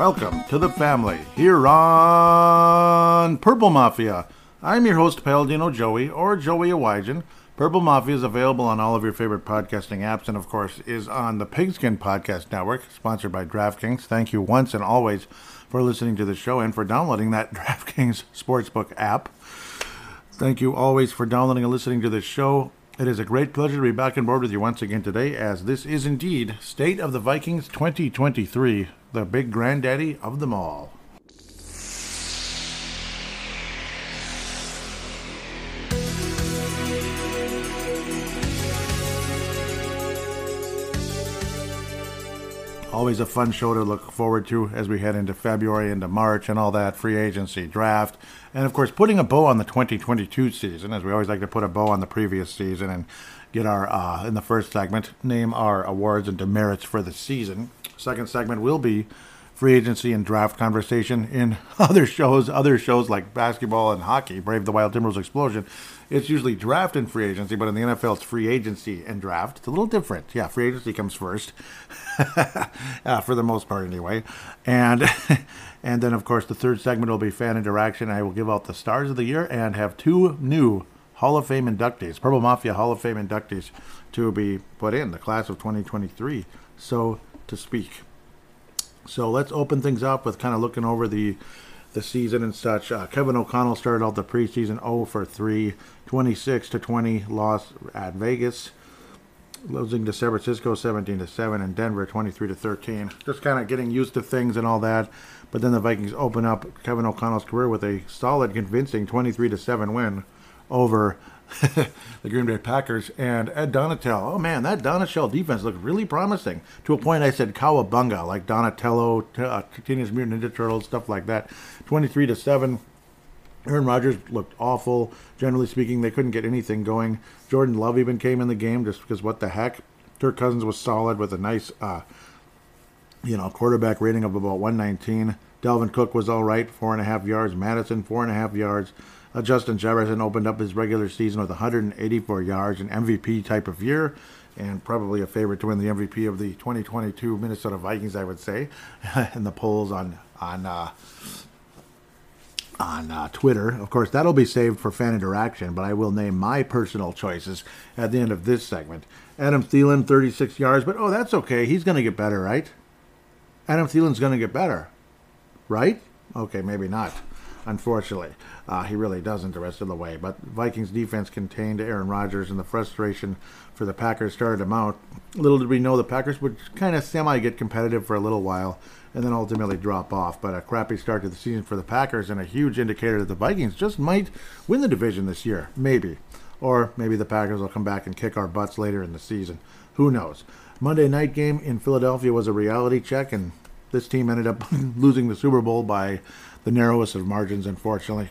Welcome to the family here on Purple Mafia. I'm your host, Paladino Joey, or Joey Awijan. Purple Mafia is available on all of your favorite podcasting apps and, of course, is on the Pigskin Podcast Network, sponsored by DraftKings. Thank you once and always for listening to the show and for downloading that DraftKings Sportsbook app. Thank you always for downloading and listening to this show. It is a great pleasure to be back on board with you once again today, as this is indeed State of the Vikings 2023, the big granddaddy of them all. Always a fun show to look forward to as we head into February, into March, and all that, free agency, draft, and of course putting a bow on the 2022 season, as we always like to put a bow on the previous season and get our, in the first segment, name our awards and demerits for the season. Second segment will be free agency and draft conversation. In other shows like basketball and hockey, Brave the Wild Timberwolves Explosion, it's usually draft and free agency, but in the NFL it's free agency and draft. It's a little different. Yeah, free agency comes first, for the most part anyway. And then, of course, the third segment will be fan interaction. I will give out the stars of the year and have two new Hall of Fame inductees, Purple Mafia Hall of Fame inductees, to be put in the class of 2023, so to speak. So let's open things up with kind of looking over the season and such. Kevin O'Connell started out the preseason 0-for-3, 26-20 loss at Vegas, losing to San Francisco 17-7, and Denver 23-13. Just kind of getting used to things and all that. But then the Vikings open up Kevin O'Connell's career with a solid, convincing 23-7 win over the Green Bay Packers and Ed Donatello. Oh man, that Donatello defense looked really promising. To a point I said cowabunga, like Donatello, Teenage Mutant Ninja Turtles, stuff like that. 23-7. Aaron Rodgers looked awful. Generally speaking, they couldn't get anything going. Jordan Love even came in the game just because what the heck. Kirk Cousins was solid with a nice, quarterback rating of about 119. Dalvin Cook was all right, 4.5 yards. Madison, 4.5 yards. Justin Jefferson opened up his regular season with 184 yards, an MVP type of year, and probably a favorite to win the MVP of the 2022 Minnesota Vikings, I would say, in the polls on Twitter. Of course, that'll be saved for fan interaction, but I will name my personal choices at the end of this segment. Adam Thielen, 36 yards, but that's okay. He's going to get better, right? Adam Thielen's going to get better, right? Okay, maybe not. Unfortunately, he really doesn't the rest of the way. But Vikings defense contained Aaron Rodgers, and the frustration for the Packers started him out. Little did we know the Packers would kind of semi-get competitive for a little while and then ultimately drop off. But a crappy start to the season for the Packers and a huge indicator that the Vikings just might win the division this year. Maybe. Or maybe the Packers will come back and kick our butts later in the season. Who knows? Monday night game in Philadelphia was a reality check, and this team ended up losing the Super Bowl by the narrowest of margins, unfortunately.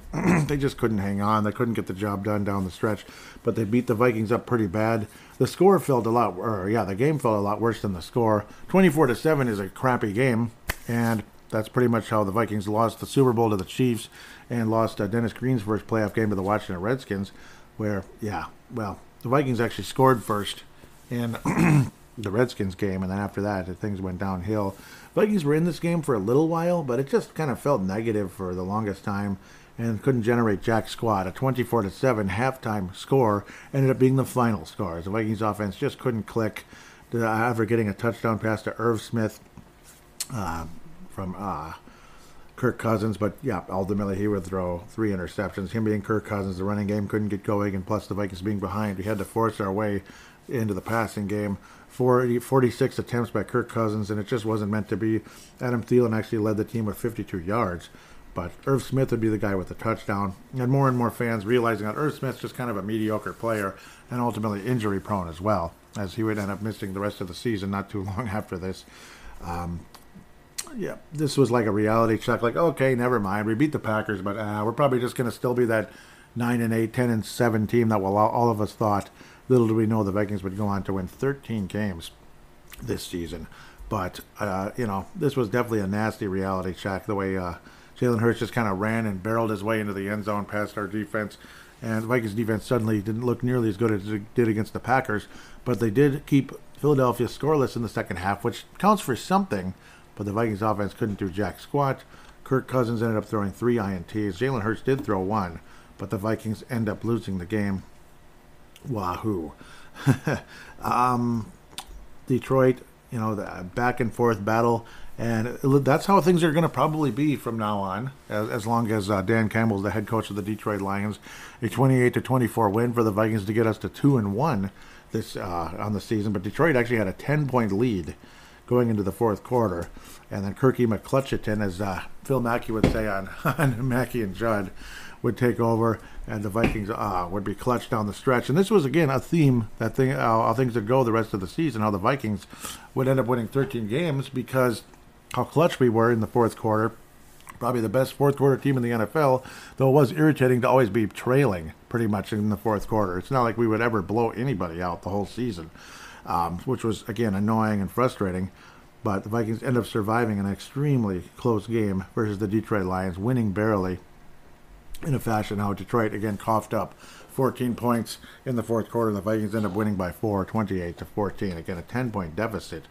They just couldn't hang on. They couldn't get the job done down the stretch, but they beat the Vikings up pretty bad. The score felt the game felt a lot worse than the score. 24-7 is a crappy game, and that's pretty much how the Vikings lost the Super Bowl to the Chiefs and lost Dennis Green's first playoff game to the Washington Redskins, where, the Vikings actually scored first in the Redskins game, and then after that, things went downhill. Vikings were in this game for a little while, but it just kind of felt negative for the longest time and couldn't generate jack squat. A 24-7 halftime score ended up being the final score. The Vikings offense just couldn't click after getting a touchdown pass to Irv Smith from Kirk Cousins. But ultimately he would throw 3 interceptions. Him being Kirk Cousins, the running game couldn't get going, and plus the Vikings being behind, we had to force our way into the passing game. 46 attempts by Kirk Cousins, and it just wasn't meant to be. Adam Thielen actually led the team with 52 yards, but Irv Smith would be the guy with the touchdown. And more fans realizing that Irv Smith's just kind of a mediocre player and ultimately injury-prone as well, as he would end up missing the rest of the season not too long after this. This was like a reality check, like, okay, never mind. We beat the Packers, but we're probably just going to still be that 9-8, 10-7 team that all of us thought. Little do we know the Vikings would go on to win 13 games this season. But, this was definitely a nasty reality check, the way Jalen Hurts just kind of ran and barreled his way into the end zone past our defense. And the Vikings defense suddenly didn't look nearly as good as it did against the Packers. But they did keep Philadelphia scoreless in the second half, which counts for something. but the Vikings offense couldn't do jack squat. Kirk Cousins ended up throwing 3 INTs. Jalen Hurts did throw 1, but the Vikings end up losing the game. Wahoo. Detroit, the back and forth battle, and that's how things are going to probably be from now on, as long as Dan Campbell's the head coach of the Detroit Lions. A 28-24 win for the Vikings to get us to 2-1 this on the season, but Detroit actually had a 10-point lead going into the fourth quarter, and then Kirky McClutcheton, as Phil Mackey would say on Mackey and Judd, would take over, and the Vikings would be clutched down the stretch. And this was, again, a theme, how things would go the rest of the season, how the Vikings would end up winning 13 games because how clutch we were in the fourth quarter. Probably the best fourth quarter team in the NFL, though it was irritating to always be trailing pretty much in the fourth quarter. It's not like we would ever blow anybody out the whole season, which was, again, annoying and frustrating. But the Vikings end up surviving an extremely close game versus the Detroit Lions, winning barely in a fashion how Detroit, again, coughed up 14 points in the fourth quarter. The Vikings end up winning by 4, 28-14. Again, a 10-point deficit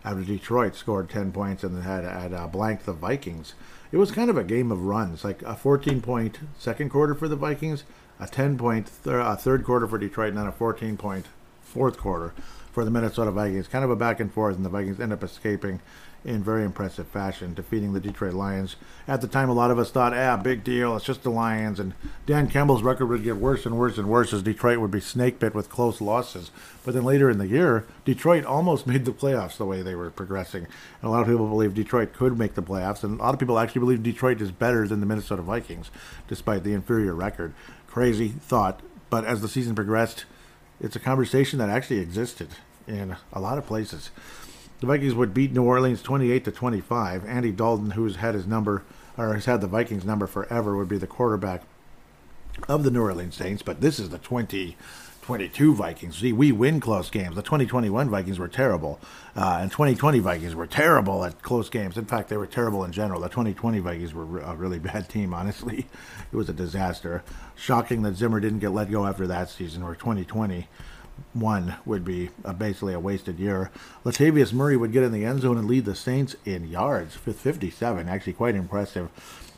after Detroit scored 10 points and had blanked the Vikings. It was kind of a game of runs, like a 14-point second quarter for the Vikings, a 10-point third quarter for Detroit, and then a 14-point fourth quarter for the Minnesota Vikings. Kind of a back and forth, and the Vikings end up escaping in very impressive fashion, defeating the Detroit Lions. At the time, a lot of us thought, big deal, it's just the Lions, and Dan Campbell's record would get worse and worse and worse as Detroit would be snake-bit with close losses. But then later in the year, Detroit almost made the playoffs the way they were progressing. And a lot of people believe Detroit could make the playoffs, and a lot of people actually believe Detroit is better than the Minnesota Vikings, despite the inferior record. Crazy thought, but as the season progressed, it's a conversation that actually existed in a lot of places. The Vikings would beat New Orleans 28-25. Andy Dalton, who's had has had the Vikings number forever, would be the quarterback of the New Orleans Saints. But this is the 2022 Vikings. See, we win close games. The 2021 Vikings were terrible, and 2020 Vikings were terrible at close games. In fact, they were terrible in general. The 2020 Vikings were a really bad team, honestly. It was a disaster. Shocking that Zimmer didn't get let go after that season, or 2021 would be basically a wasted year. Latavius Murray would get in the end zone and lead the Saints in yards with 57. Actually quite impressive.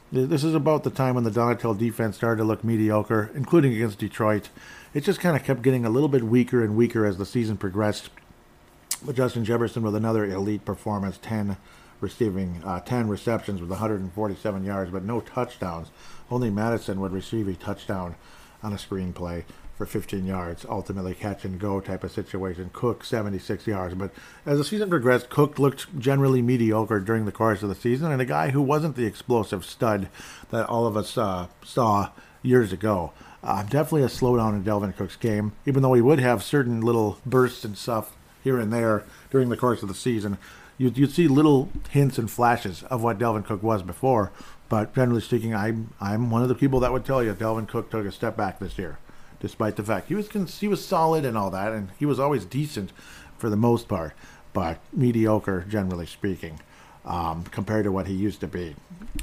This is about the time when the Donatel defense started to look mediocre, including against Detroit. It just kind of kept getting a little bit weaker and weaker as the season progressed. But Justin Jefferson with another elite performance, 10 receptions with 147 yards, but no touchdowns. Only Madison would receive a touchdown on a screenplay for 15 yards, ultimately catch and go type of situation. Cook, 76 yards. But as the season progressed, Cook looked generally mediocre during the course of the season, and a guy who wasn't the explosive stud that all of us saw years ago. Definitely a slowdown in Dalvin Cook's game, even though he would have certain little bursts and stuff here and there during the course of the season. You'd see little hints and flashes of what Dalvin Cook was before, but generally speaking, I'm one of the people that would tell you Dalvin Cook took a step back this year, despite the fact he was solid and all that, and he was always decent for the most part, but mediocre generally speaking, compared to what he used to be.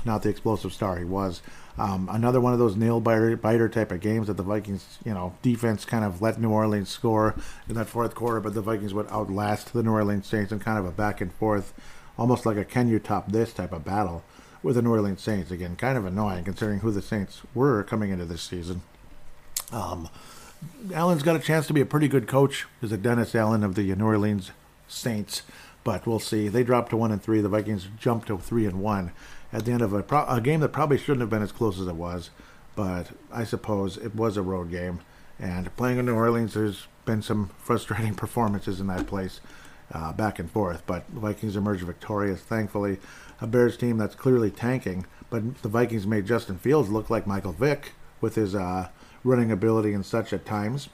Not the explosive star he was. Another one of those nail biter type of games that the Vikings, defense kind of let New Orleans score in that fourth quarter, but the Vikings would outlast the New Orleans Saints in kind of a back and forth, almost like a can you top this type of battle with the New Orleans Saints. Again, kind of annoying considering who the Saints were coming into this season. Allen's got a chance to be a pretty good coach. Is it Dennis Allen of the New Orleans Saints? But we'll see. They dropped to 1-3. The Vikings jumped to 3-1 at the end of a game that probably shouldn't have been as close as it was. But I suppose it was a road game. And playing in New Orleans, there's been some frustrating performances in that place, back and forth. But the Vikings emerged victorious, thankfully. A Bears team that's clearly tanking. But the Vikings made Justin Fields look like Michael Vick with his running ability and such at times.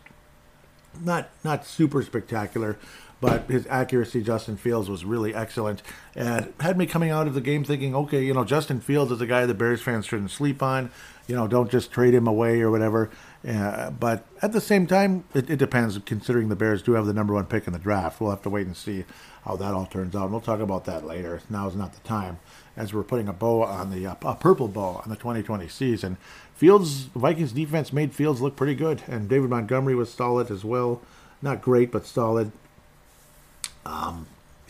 Not super spectacular, but his accuracy, Justin Fields, was really excellent, and had me coming out of the game thinking, okay, Justin Fields is a guy the Bears fans shouldn't sleep on. Don't just trade him away or whatever. But at the same time, it depends, considering the Bears do have the number 1 pick in the draft. We'll have to wait and see how that all turns out. And we'll talk about that later. Now is not the time, as we're putting a bow on the purple bow on the 2020 season. Vikings defense made Fields look pretty good, and David Montgomery was solid as well. Not great, but solid.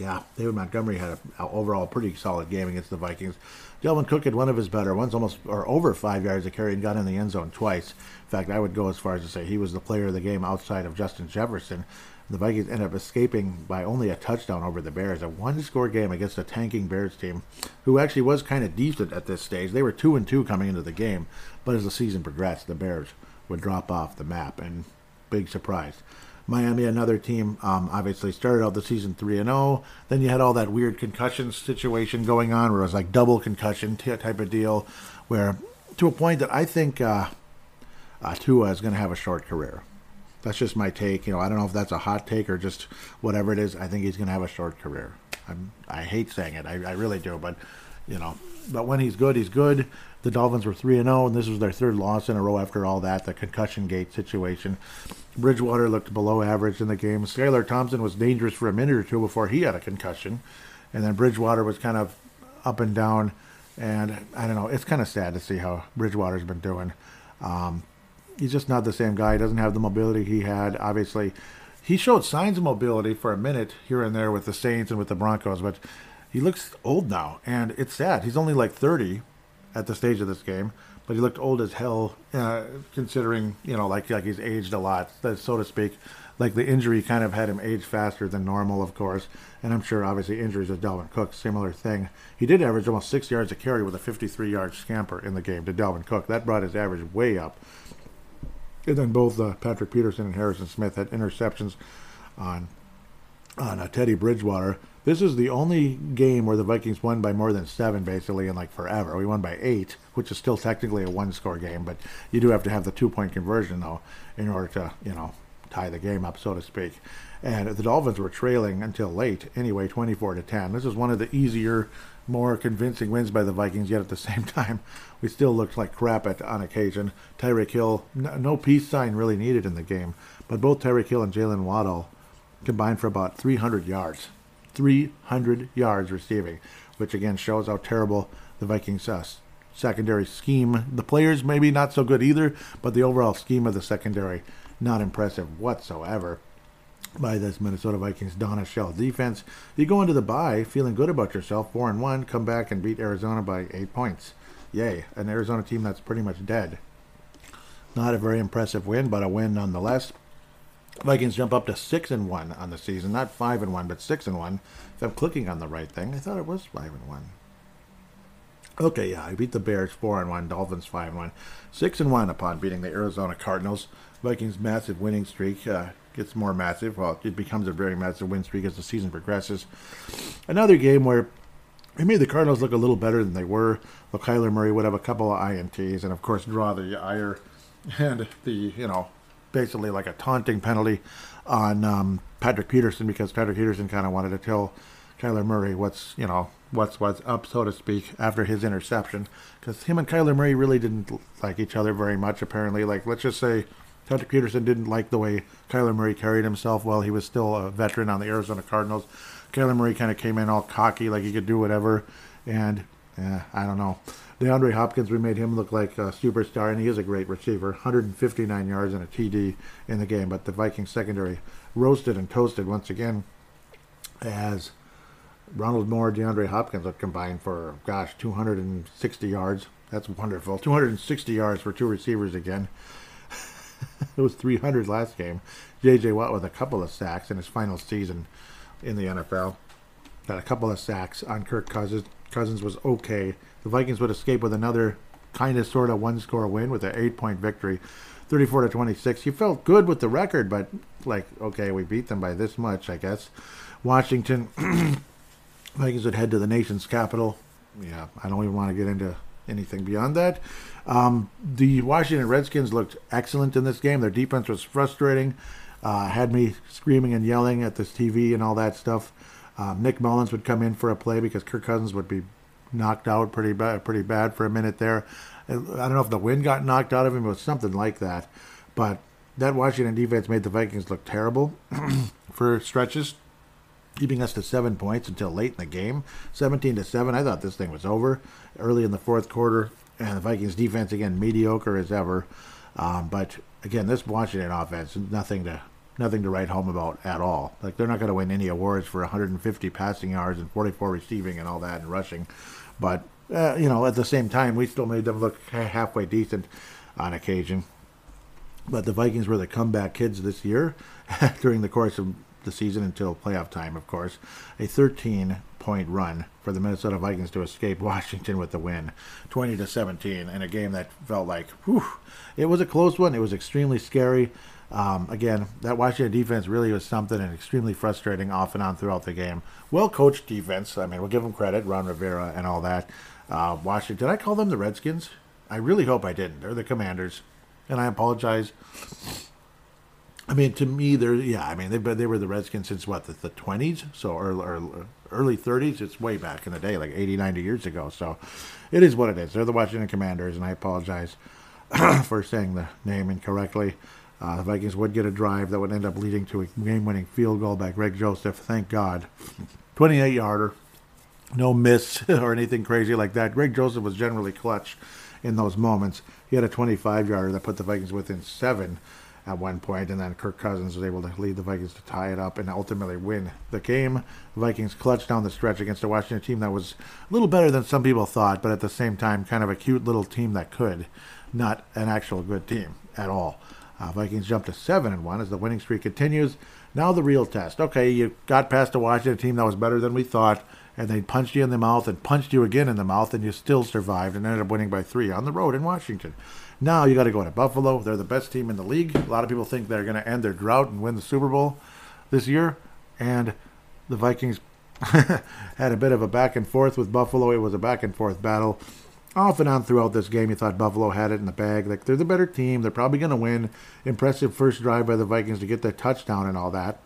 Yeah, David Montgomery had an overall pretty solid game against the Vikings. Delvin Cook had one of his better ones, almost or over 5 yards of carry, and got in the end zone twice. In fact, I would go as far as to say he was the player of the game outside of Justin Jefferson. The Vikings ended up escaping by only a touchdown over the Bears. A one-score game against a tanking Bears team, who actually was kind of decent at this stage. They were 2-2 coming into the game, but as the season progressed, the Bears would drop off the map, and big surprise. Miami, another team, obviously started out the season 3-0. Then you had all that weird concussion situation going on, where it was like double concussion type of deal, where to a point that I think Tua is going to have a short career. That's just my take. I don't know if that's a hot take or just whatever it is. I think he's going to have a short career. I hate saying it. I really do. But, but when he's good, he's good. The Dolphins were 3-0, and this was their third loss in a row after all that, the concussion gate situation. Bridgewater looked below average in the game. Skylar Thompson was dangerous for a minute or two before he had a concussion. And then Bridgewater was kind of up and down. And I don't know. It's kind of sad to see how Bridgewater's been doing. He's just not the same guy. He doesn't have the mobility he had. Obviously, he showed signs of mobility for a minute here and there with the Saints and with the Broncos, but he looks old now, and it's sad. He's only like 30 at the stage of this game, but he looked old as hell, considering, like he's aged a lot, so to speak. Like the injury kind of had him age faster than normal, of course, and I'm sure obviously injuries with Dalvin Cook, similar thing. He did average almost 6 yards a carry with a 53-yard scamper in the game to Dalvin Cook. That brought his average way up. And then both Patrick Peterson and Harrison Smith had interceptions on Teddy Bridgewater. This is the only game where the Vikings won by more than 7, basically, in like forever. We won by 8, which is still technically a one-score game, but you do have to have the 2-point conversion, though, in order to, tie the game up, so to speak. And the Dolphins were trailing until late, anyway, 24-10. This is one of the easier, more convincing wins by the Vikings, yet at the same time, we still looked like crap on occasion. Tyreek Hill, no peace sign really needed in the game, but both Tyreek Hill and Jalen Waddle combined for about 300 yards. 300 yards receiving, which again shows how terrible the Vikings secondary scheme. The players maybe not so good either, but the overall scheme of the secondary not impressive whatsoever by this Minnesota Vikings Donna Shell defense. You go into the bye feeling good about yourself, 4-1, come back and beat Arizona by 8 points. Yay, an Arizona team that's pretty much dead. Not a very impressive win, but a win nonetheless. Vikings jump up to 6-1 on the season, not 5-1, but 6-1. If I'm clicking on the right thing, I thought it was 5-1. Okay, yeah, I beat the Bears 4-1, Dolphins 5-1, 6-1 upon beating the Arizona Cardinals. Vikings' massive winning streak gets more massive. Well, it becomes a very massive win streak as the season progresses. Another game where we made the Cardinals look a little better than they were. Well, Kyler Murray would have a couple of INTs and, of course, draw the ire and the, basically like a taunting penalty on Patrick Peterson, because Patrick Peterson kind of wanted to tell Kyler Murray what's up, so to speak, after his interception, because him and Kyler Murray really didn't like each other very much, apparently. Like, let's just say Patrick Peterson didn't like the way Kyler Murray carried himself while he was still a veteran on the Arizona Cardinals. Kyler Murray kind of came in all cocky, like he could do whatever, and I don't know. DeAndre Hopkins, we made him look like a superstar, and he is a great receiver. 159 yards and a TD in the game, but the Vikings secondary roasted and toasted once again as Ronald Moore, DeAndre Hopkins would combine for, 260 yards. That's wonderful. 260 yards for two receivers again. It was 300 last game. J.J. Watt with a couple of sacks in his final season in the NFL. Got a couple of sacks on Kirk Cousins. Cousins was okay. The Vikings would escape with another kind of sort of one-score win with an 8-point victory, 34-26. You felt good with the record, but like, okay, we beat them by this much, I guess. Washington, Vikings would head to the nation's capital. Yeah, I don't even want to get into anything beyond that. The Washington Redskins looked excellent in this game. Their defense was frustrating. Had me screaming and yelling at this TV and all that stuff. Nick Mullins would come in for a play because Kirk Cousins would be knocked out pretty bad for a minute there. I don't know if the wind got knocked out of him. It was something like that. But that Washington defense made the Vikings look terrible for stretches, keeping us to 7 points until late in the game. 17-7. I thought this thing was over early in the fourth quarter. And the Vikings defense, again, mediocre as ever. But, again, this Washington offense, nothing to nothing to write home about at all. Like, they're not going to win any awards for 150 passing yards and 44 receiving and all that and rushing. But, at the same time, we still made them look halfway decent on occasion. But the Vikings were the comeback kids this year during the course of the season until playoff time, of course. A 13-point run for the Minnesota Vikings to escape Washington with the win, 20-17, in a game that felt like, it was a close one. It was extremely scary. Again, that Washington defense really was something, and extremely frustrating off and on throughout the game. Well-coached defense. I mean, we'll give them credit, Ron Rivera and all that. Washington, did I call them the Redskins? I really hope I didn't. They're the Commanders, and I apologize. I mean, to me, they were the Redskins since, what, the 20s? So, early 30s? It's way back in the day, like 80, 90 years ago. So, it is what it is. They're the Washington Commanders, and I apologize for saying the name incorrectly. The Vikings would get a drive that would end up leading to a game-winning field goal by Greg Joseph. Thank God. 28-yarder. No miss or anything crazy like that. Greg Joseph was generally clutch in those moments. He had a 25-yarder that put the Vikings within 7 at one point, and then Kirk Cousins was able to lead the Vikings to tie it up and ultimately win the game. The Vikings clutched down the stretch against a Washington team that was a little better than some people thought, but at the same time, kind of a cute little team that could. Not an actual good team at all. Vikings jumped to 7-1 as the winning streak continues. Now the real test. Okay, you got past a Washington team that was better than we thought, and they punched you in the mouth and punched you again in the mouth, and you still survived and ended up winning by 3 on the road in Washington. Now you got to go to Buffalo. They're the best team in the league. A lot of people think they're going to end their drought and win the Super Bowl this year, and the Vikings had a bit of a back and forth with Buffalo. It was a back and forth battle. Off and on throughout this game, you thought Buffalo had it in the bag. Like, they're the better team. They're probably going to win. Impressive first drive by the Vikings to get their touchdown and all that.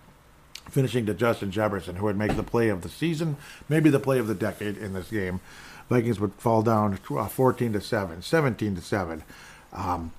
Finishing to Justin Jefferson, who would make the play of the season, maybe the play of the decade in this game. Vikings would fall down 14-7, 17-7.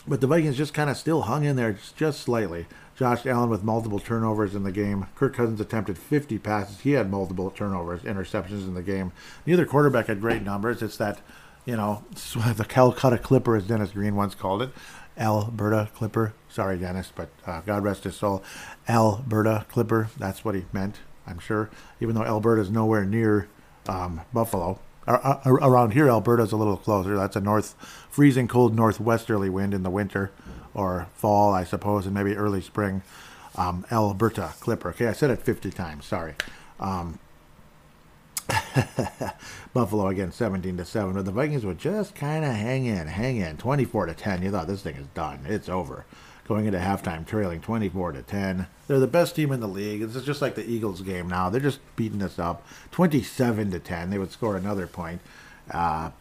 But the Vikings just kind of still hung in there just slightly. Josh Allen with multiple turnovers in the game. Kirk Cousins attempted 50 passes. He had multiple turnovers, interceptions in the game. Neither quarterback had great numbers. It's that, the Calcutta Clipper, as Dennis Green once called it. Alberta Clipper. Sorry, Dennis, but God rest his soul. Alberta Clipper. That's what he meant, I'm sure. Even though Alberta is nowhere near Buffalo. Around here, Alberta's a little closer. That's a freezing cold northwesterly wind in the winter or fall, I suppose, and maybe early spring. Alberta Clipper. Okay, I said it 50 times. Sorry. Buffalo again, 17-7. But the Vikings would just kind of hang in. 24-10. You thought this thing is done. It's over. Going into halftime, trailing 24-10. They're the best team in the league. It's just like the Eagles game now. They're just beating us up. 27-10. They would score another point. They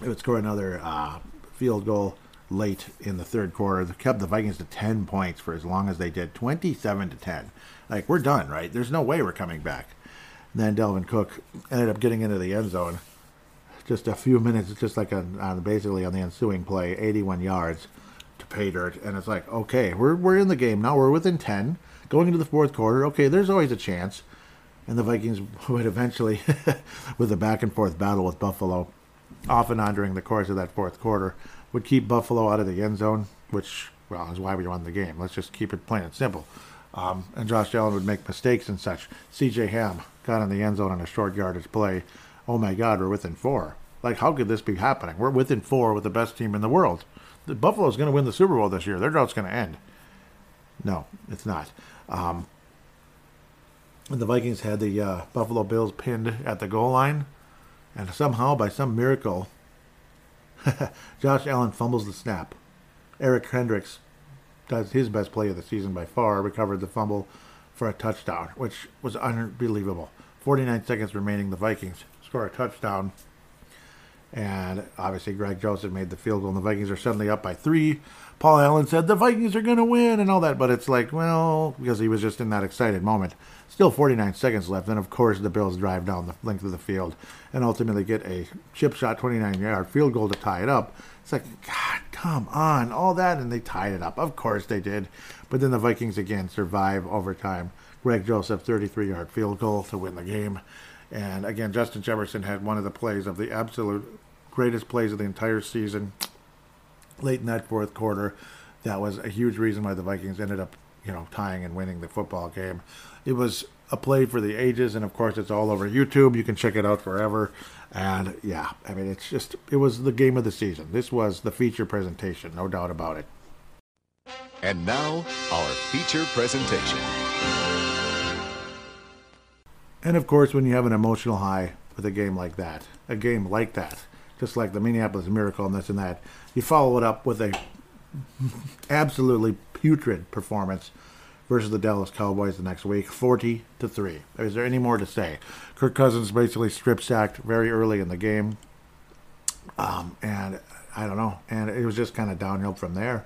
would score another field goal late in the third quarter. They kept the Vikings to 10 points for as long as they did. 27-10. Like, we're done, right? There's no way we're coming back. And then Dalvin Cook ended up getting into the end zone. Just a few minutes, just like basically on the ensuing play, 81 yards to pay dirt. And it's like, okay, we're in the game now. We're within 10. Going into the fourth quarter, okay, there's always a chance. And the Vikings would eventually, with a back and forth battle with Buffalo, off and on during the course of that fourth quarter, would keep Buffalo out of the end zone, which, well, is why we won the game. Let's just keep it plain and simple. And Josh Allen would make mistakes and such. C.J. Ham got in the end zone on a short yardage play. Oh, my God, we're within 4. Like, how could this be happening? We're within 4 with the best team in the world. Buffalo's going to win the Super Bowl this year. Their drought's going to end. No, it's not. And the Vikings had the Buffalo Bills pinned at the goal line. And somehow, by some miracle, Josh Allen fumbles the snap. Eric Hendricks does his best play of the season by far, recovered the fumble for a touchdown, which was unbelievable. 49 seconds remaining, the Vikings score a touchdown. And obviously Greg Joseph made the field goal, and the Vikings are suddenly up by 3. Paul Allen said, the Vikings are going to win, and all that. But it's like, well, because he was just in that excited moment. Still 49 seconds left, and of course the Bills drive down the length of the field and ultimately get a chip shot 29-yard field goal to tie it up. It's like, God, come on, all that, and they tied it up. Of course they did. But then the Vikings again survive overtime. Greg Joseph, 33-yard field goal to win the game. And again, Justin Jefferson had one of the plays of the absolute greatest plays of the entire season. Late in that fourth quarter, that was a huge reason why the Vikings ended up, tying and winning the football game. It was a play for the ages, and of course it's all over YouTube. You can check it out forever. And yeah, I mean, it was the game of the season. This was the feature presentation, no doubt about it. And now, our feature presentation. And of course, when you have an emotional high with a game like that, just like the Minneapolis Miracle and this and that, you follow it up with a absolutely putrid performance versus the Dallas Cowboys the next week, 40-3. Is there any more to say? Kirk Cousins basically strip sacked very early in the game, and I don't know, and it was just kind of downhill from there.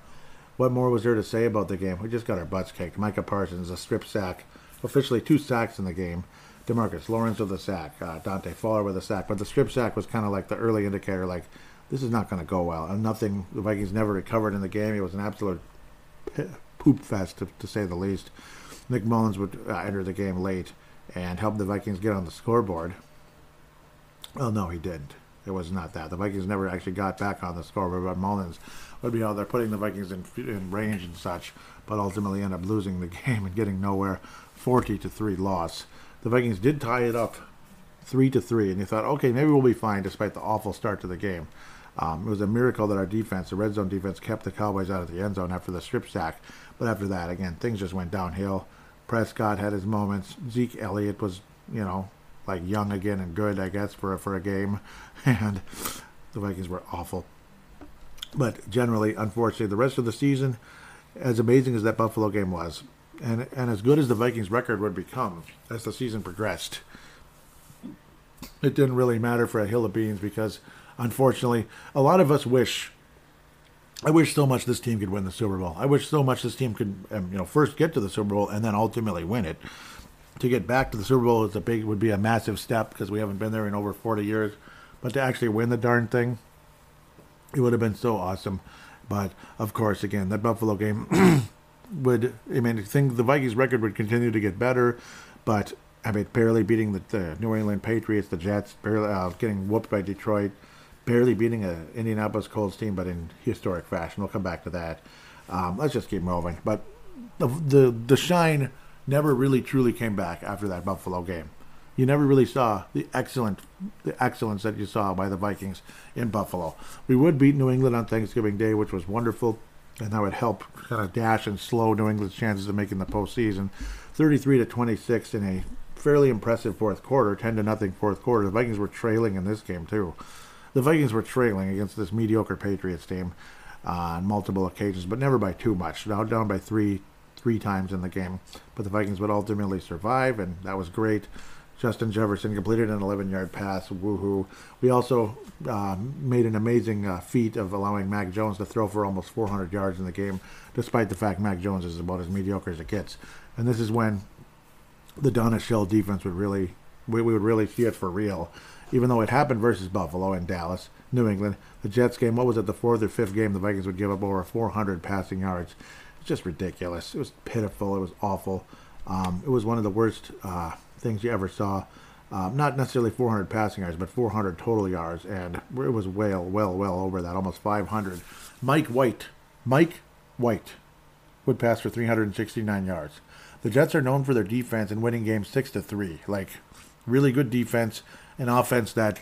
What more was there to say about the game? We just got our butts kicked. Micah Parsons, a strip sack, officially 2 sacks in the game. DeMarcus Lawrence with a sack, Dante Fowler with a sack, but the strip sack was kind of like the early indicator, like, this is not going to go well. And the Vikings never recovered in the game. It was an absolute poop fest, to say the least. Nick Mullins would enter the game late and help the Vikings get on the scoreboard. Well, no, he didn't. It was not that. The Vikings never actually got back on the scoreboard, but Mullins would be out there putting the Vikings in range and such, but ultimately end up losing the game and getting nowhere. 40-3 loss. The Vikings did tie it up 3-3, and you thought, okay, maybe we'll be fine despite the awful start to the game. It was a miracle that our defense, the red zone defense, kept the Cowboys out of the end zone after the strip sack. But after that, again, things just went downhill. Prescott had his moments. Zeke Elliott was, like young again and good, I guess, for a game. And the Vikings were awful. But generally, unfortunately, the rest of the season, as amazing as that Buffalo game was, and as good as the Vikings record would become as the season progressed, it didn't really matter for a hill of beans because, unfortunately, a lot of us I wish so much this team could win the Super Bowl. I wish so much this team could, first get to the Super Bowl and then ultimately win it. To get back to the Super Bowl would be a massive step because we haven't been there in over 40 years. But to actually win the darn thing, it would have been so awesome. But, of course, again, that Buffalo game I think the Vikings record would continue to get better, but, barely beating the New England Patriots, the Jets, barely getting whooped by Detroit, barely beating an Indianapolis Colts team, but in historic fashion. We'll come back to that. Let's just keep moving. But the shine never really truly came back after that Buffalo game. You never really saw the excellence that you saw by the Vikings in Buffalo. We would beat New England on Thanksgiving Day, which was wonderful, and that would help kind of dash and slow New England's chances of making the postseason. 33-26 in a fairly impressive fourth quarter, 10-0 fourth quarter. The Vikings were trailing in this game too. The Vikings were trailing against this mediocre Patriots team on multiple occasions, but never by too much. Down by three times in the game. But the Vikings would ultimately survive, and that was great. Justin Jefferson completed an 11-yard pass. Woohoo. We also made an amazing feat of allowing Mac Jones to throw for almost 400 yards in the game, despite the fact Mac Jones is about as mediocre as it gets. And this is when the Donna Shell defense we would really see it for real. Even though it happened versus Buffalo and Dallas, New England, the Jets game, what was it, the 4th or 5th game the Vikings would give up over 400 passing yards. It's just ridiculous. It was pitiful. It was awful. It was one of the worst things you ever saw. Not necessarily 400 passing yards, but 400 total yards, and it was well over that, almost 500. Mike White would pass for 369 yards. The Jets are known for their defense and winning games 6-3. Like, really good defense, an offense that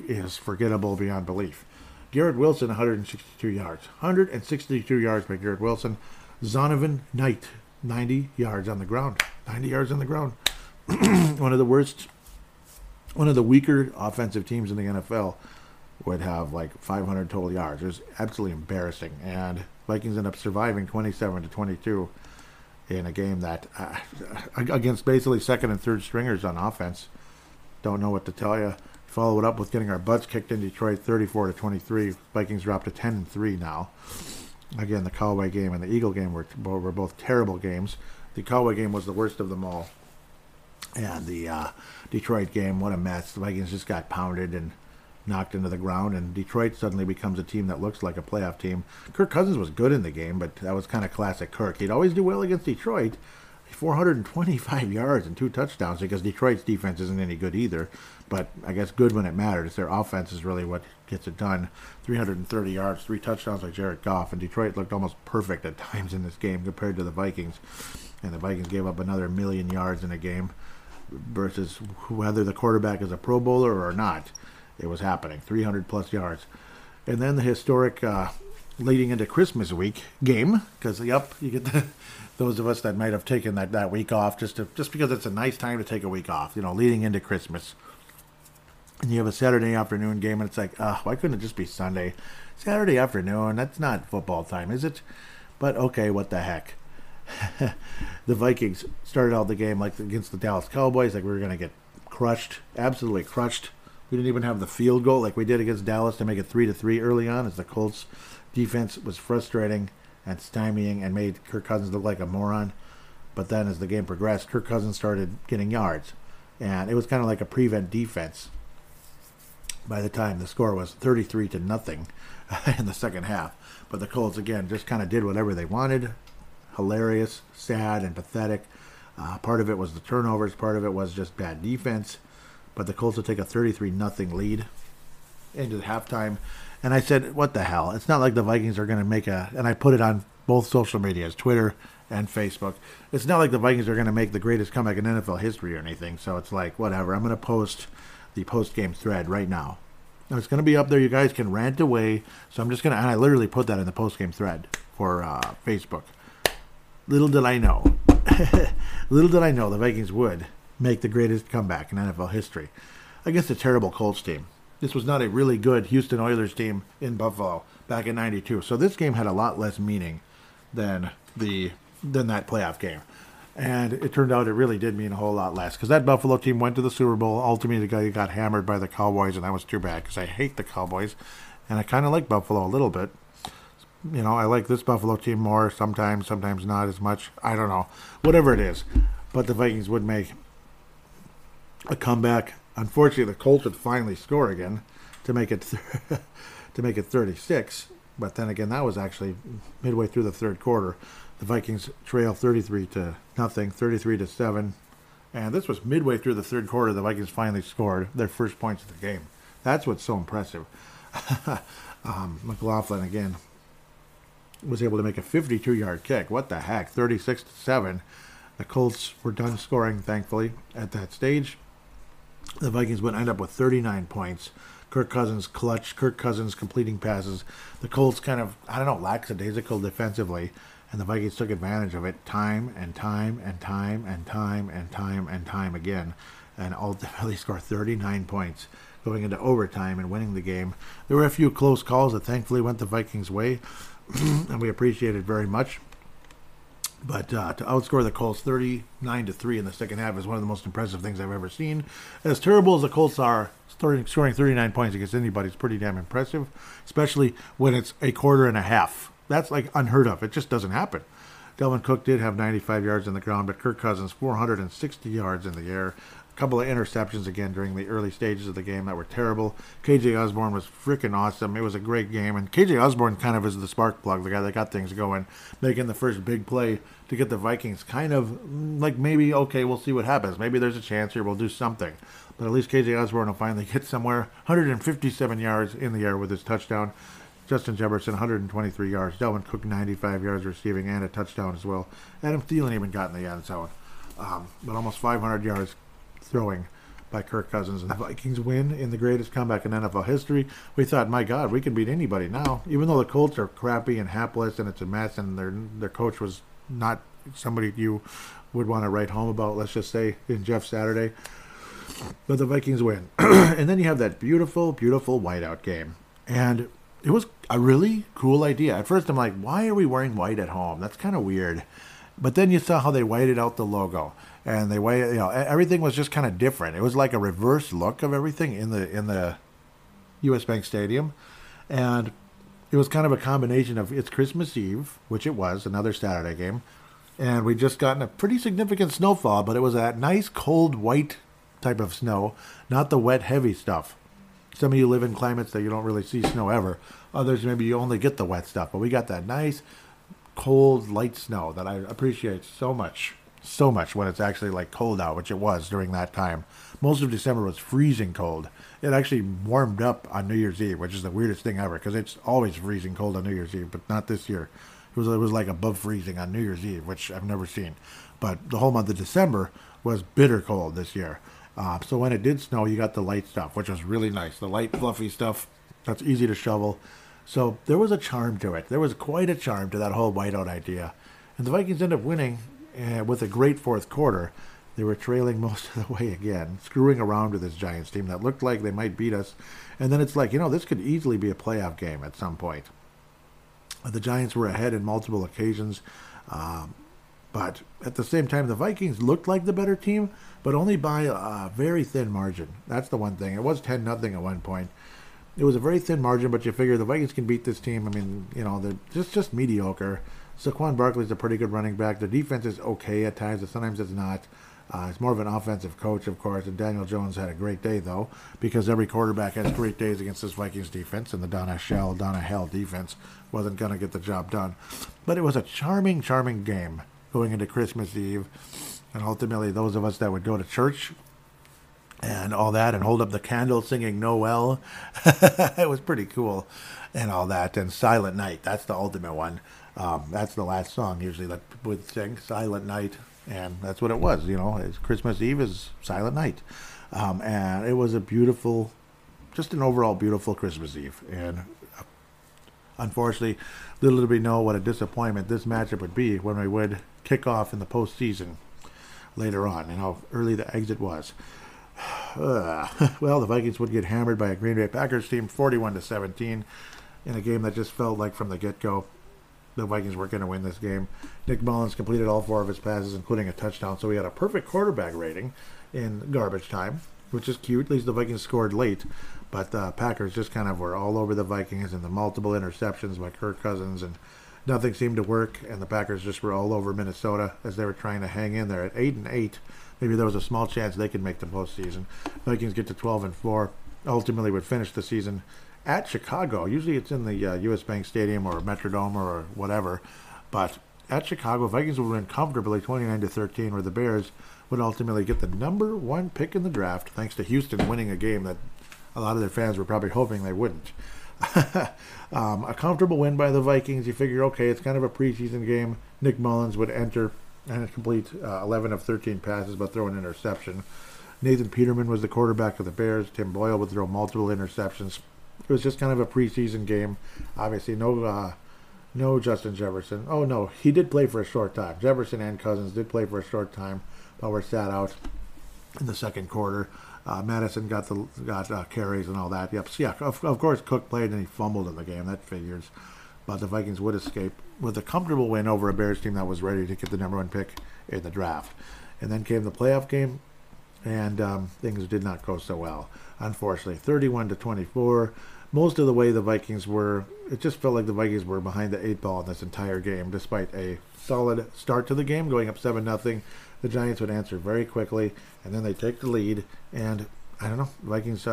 is forgettable beyond belief. Garrett Wilson, 162 yards. 162 yards by Garrett Wilson. Zonovan Knight, 90 yards on the ground. 90 yards on the ground. One of the weaker offensive teams in the NFL would have 500 total yards. It was absolutely embarrassing. And Vikings end up surviving 27-22 in a game that against basically second and third stringers on offense. Don't know what to tell you. Follow it up with getting our butts kicked in Detroit, 34-23. Vikings dropped to 10-3 now. Again, the Cowboy game and the Eagle game were both terrible games. The Cowboy game was the worst of them all. And the Detroit game, what a mess. The Vikings just got pounded and knocked into the ground, and Detroit suddenly becomes a team that looks like a playoff team. Kirk Cousins was good in the game, but that was kind of classic Kirk. He'd always do well against Detroit. 425 yards and 2 touchdowns because Detroit's defense isn't any good either. But I guess good when it matters. Their offense is really what gets it done. 330 yards, 3 touchdowns like Jared Goff, and Detroit looked almost perfect at times in this game compared to the Vikings. And the Vikings gave up another 1,000,000 yards in a game versus whether the quarterback is a Pro Bowler or not. It was happening, 300-plus yards. And then the historic leading into Christmas week game, because, you get those of us that might have taken that week off just because it's a nice time to take a week off, leading into Christmas. And you have a Saturday afternoon game, and it's like, why couldn't it just be Sunday? Saturday afternoon, that's not football time, is it? But okay, what the heck. The Vikings started out the game like against the Dallas Cowboys, like we were going to get crushed, absolutely crushed. We didn't even have the field goal like we did against Dallas to make it 3-3 early on, as the Colts defense was frustrating and stymieing and made Kirk Cousins look like a moron. But then as the game progressed, Kirk Cousins started getting yards, and it was kind of like a prevent defense. By the time the score was 33-0 in the second half. But the Colts, again, just kind of did whatever they wanted. Hilarious, sad, and pathetic. Part of it was the turnovers. Part of it was just bad defense. But the Colts would take a 33-0 lead into the halftime. And I said, what the hell? It's not like the Vikings are going to make and I put it on both social medias, Twitter and Facebook. It's not like the Vikings are going to make the greatest comeback in NFL history or anything. So it's like, whatever. I'm going to post the post-game thread right now. Now, it's going to be up there. You guys can rant away. So I'm just going to, and I literally put that in the post-game thread for Facebook. Little did I know the Vikings would make the greatest comeback in NFL history against a terrible Colts team. This was not a really good Houston Oilers team in Buffalo back in '92. So this game had a lot less meaning than that playoff game. And it turned out it really did mean a whole lot less, because that Buffalo team went to the Super Bowl. Ultimately, the guy got hammered by the Cowboys, and that was too bad because I hate the Cowboys. And I kind of like Buffalo a little bit. I like this Buffalo team more sometimes not as much. I don't know. Whatever it is. But the Vikings would make a comeback. Unfortunately, the Colts would finally score again to make it 36. But then again, that was actually midway through the third quarter. The Vikings trail 33-0, 33-7. And this was midway through the third quarter. The Vikings finally scored their first points of the game. That's what's so impressive. McLaughlin, again, was able to make a 52-yard kick. What the heck? 36-7. The Colts were done scoring, thankfully, at that stage. The Vikings would end up with 39 points. Kirk Cousins clutch. Kirk Cousins completing passes. The Colts kind of, lackadaisical defensively. And the Vikings took advantage of it time and time and time and time and time and time again. And ultimately scored 39 points going into overtime and winning the game. There were a few close calls that thankfully went the Vikings' way. And we appreciate it very much. But to outscore the Colts 39-3 in the second half is one of the most impressive things I've ever seen. As terrible as the Colts are, scoring 39 points against anybody is pretty damn impressive, especially when it's a quarter and a half. That's like unheard of. It just doesn't happen. Dalvin Cook did have 95 yards on the ground, but Kirk Cousins 460 yards in the air. A couple of interceptions again during the early stages of the game that were terrible. KJ Osborne was freaking awesome. It was a great game, and KJ Osborne kind of is the spark plug, the guy that got things going, making the first big play to get the Vikings kind of like, maybe, okay, we'll see what happens. Maybe there's a chance here, we'll do something. But at least KJ Osborne will finally get somewhere. 157 yards in the air with his touchdown. Justin Jefferson, 123 yards. Dalvin Cook, 95 yards receiving and a touchdown as well. Adam Thielen even got in the end zone. But almost 500 yards throwing by Kirk Cousins. And the Vikings win in the greatest comeback in NFL history. We thought, my God, we can beat anybody now. Even though the Colts are crappy and hapless and it's a mess and their coach was not somebody you would want to write home about, let's just say, in Jeff Saturday. But the Vikings win. And then you have that beautiful, beautiful whiteout game. And it was a really cool idea. At first, I'm like, why are we wearing white at home? That's kind of weird. But then you saw how they whited out the logo, and everything was just kind of different. It was like a reverse look of everything in the U.S. Bank Stadium, and it was kind of a combination of it's Christmas Eve, which it was, another Saturday game, and we just gotten a pretty significant snowfall, but it was that nice cold white type of snow, not the wet heavy stuff. Some of you live in climates that you don't really see snow ever. Others, maybe you only get the wet stuff. But we got that nice, cold, light snow that I appreciate so much. so much when it's actually like cold out, which it was during that time. Most of December was freezing cold. It actually warmed up on New Year's Eve, which is the weirdest thing ever because it's always freezing cold on New Year's Eve, but not this year. It was like above freezing on New Year's Eve, which I've never seen. But the whole month of December was bitter cold this year. So when it did snow, you got the light stuff, which was really nice. The light, fluffy stuff that's easy to shovel. So there was a charm to it. There was quite a charm to that whole whiteout idea. And the Vikings ended up winning with a great fourth quarter. They were trailing most of the way again, screwing around with this Giants team that looked like they might beat us. And then it's like, this could easily be a playoff game at some point. The Giants were ahead in multiple occasions. But at the same time, the Vikings looked like the better team, but only by a very thin margin. That's the one thing. It was 10-0 at one point. It was a very thin margin, but you figure the Vikings can beat this team. I mean, they're just mediocre. Saquon Barkley's a pretty good running back. The defense is okay at times, but sometimes it's not. It's more of an offensive coach, of course, and Daniel Jones had a great day, though, because every quarterback has great days against this Vikings defense, and the Donna Hell defense wasn't going to get the job done. But it was a charming, charming game going into Christmas Eve, and ultimately those of us that would go to church and all that and hold up the candle singing Noel, it was pretty cool and all that. And Silent Night, that's the ultimate one. That's the last song usually that would sing, Silent Night, and that's what it was. It's Christmas Eve is Silent Night, and it was a beautiful, just an overall beautiful Christmas Eve. And unfortunately, little did we know what a disappointment this matchup would be when we would kick off in the postseason later on, and how early the exit was. Well, the Vikings would get hammered by a Green Bay Packers team 41-17 in a game that just felt like from the get-go the Vikings weren't going to win this game. Nick Mullins completed all 4 of his passes, including a touchdown, so he had a perfect quarterback rating in garbage time, which is cute. At least the Vikings scored late, but the Packers just kind of were all over the Vikings, and the multiple interceptions by Kirk Cousins, and nothing seemed to work, and the Packers just were all over Minnesota as they were trying to hang in there at 8-8. Maybe there was a small chance they could make the postseason. Vikings get to 12-4. Ultimately would finish the season at Chicago. Usually it's in the U.S. Bank Stadium or Metrodome or whatever, but at Chicago, Vikings would win comfortably 29-13, where the Bears would ultimately get the number 1 pick in the draft, thanks to Houston winning a game that a lot of their fans were probably hoping they wouldn't. A comfortable win by the Vikings. You figure, okay, it's kind of a preseason game. Nick Mullins would enter and complete 11 of 13 passes, but throw an interception. Nathan Peterman was the quarterback of the Bears. Tim Boyle would throw multiple interceptions. It was just kind of a preseason game. Obviously, no Justin Jefferson. Oh, no, he did play for a short time. Jefferson and Cousins did play for a short time, but were sat out in the second quarter. Madison got carries and all that. Yep. So yeah, of course, Cook played and he fumbled in the game. That figures. But the Vikings would escape with a comfortable win over a Bears team that was ready to get the number 1 pick in the draft. And then came the playoff game, and things did not go so well, unfortunately. 31-24. Most of the way the Vikings were, it just felt like the Vikings were behind the 8 ball in this entire game, despite a solid start to the game, going up 7-0. The Giants would answer very quickly, and then they take the lead, and I don't know, Vikings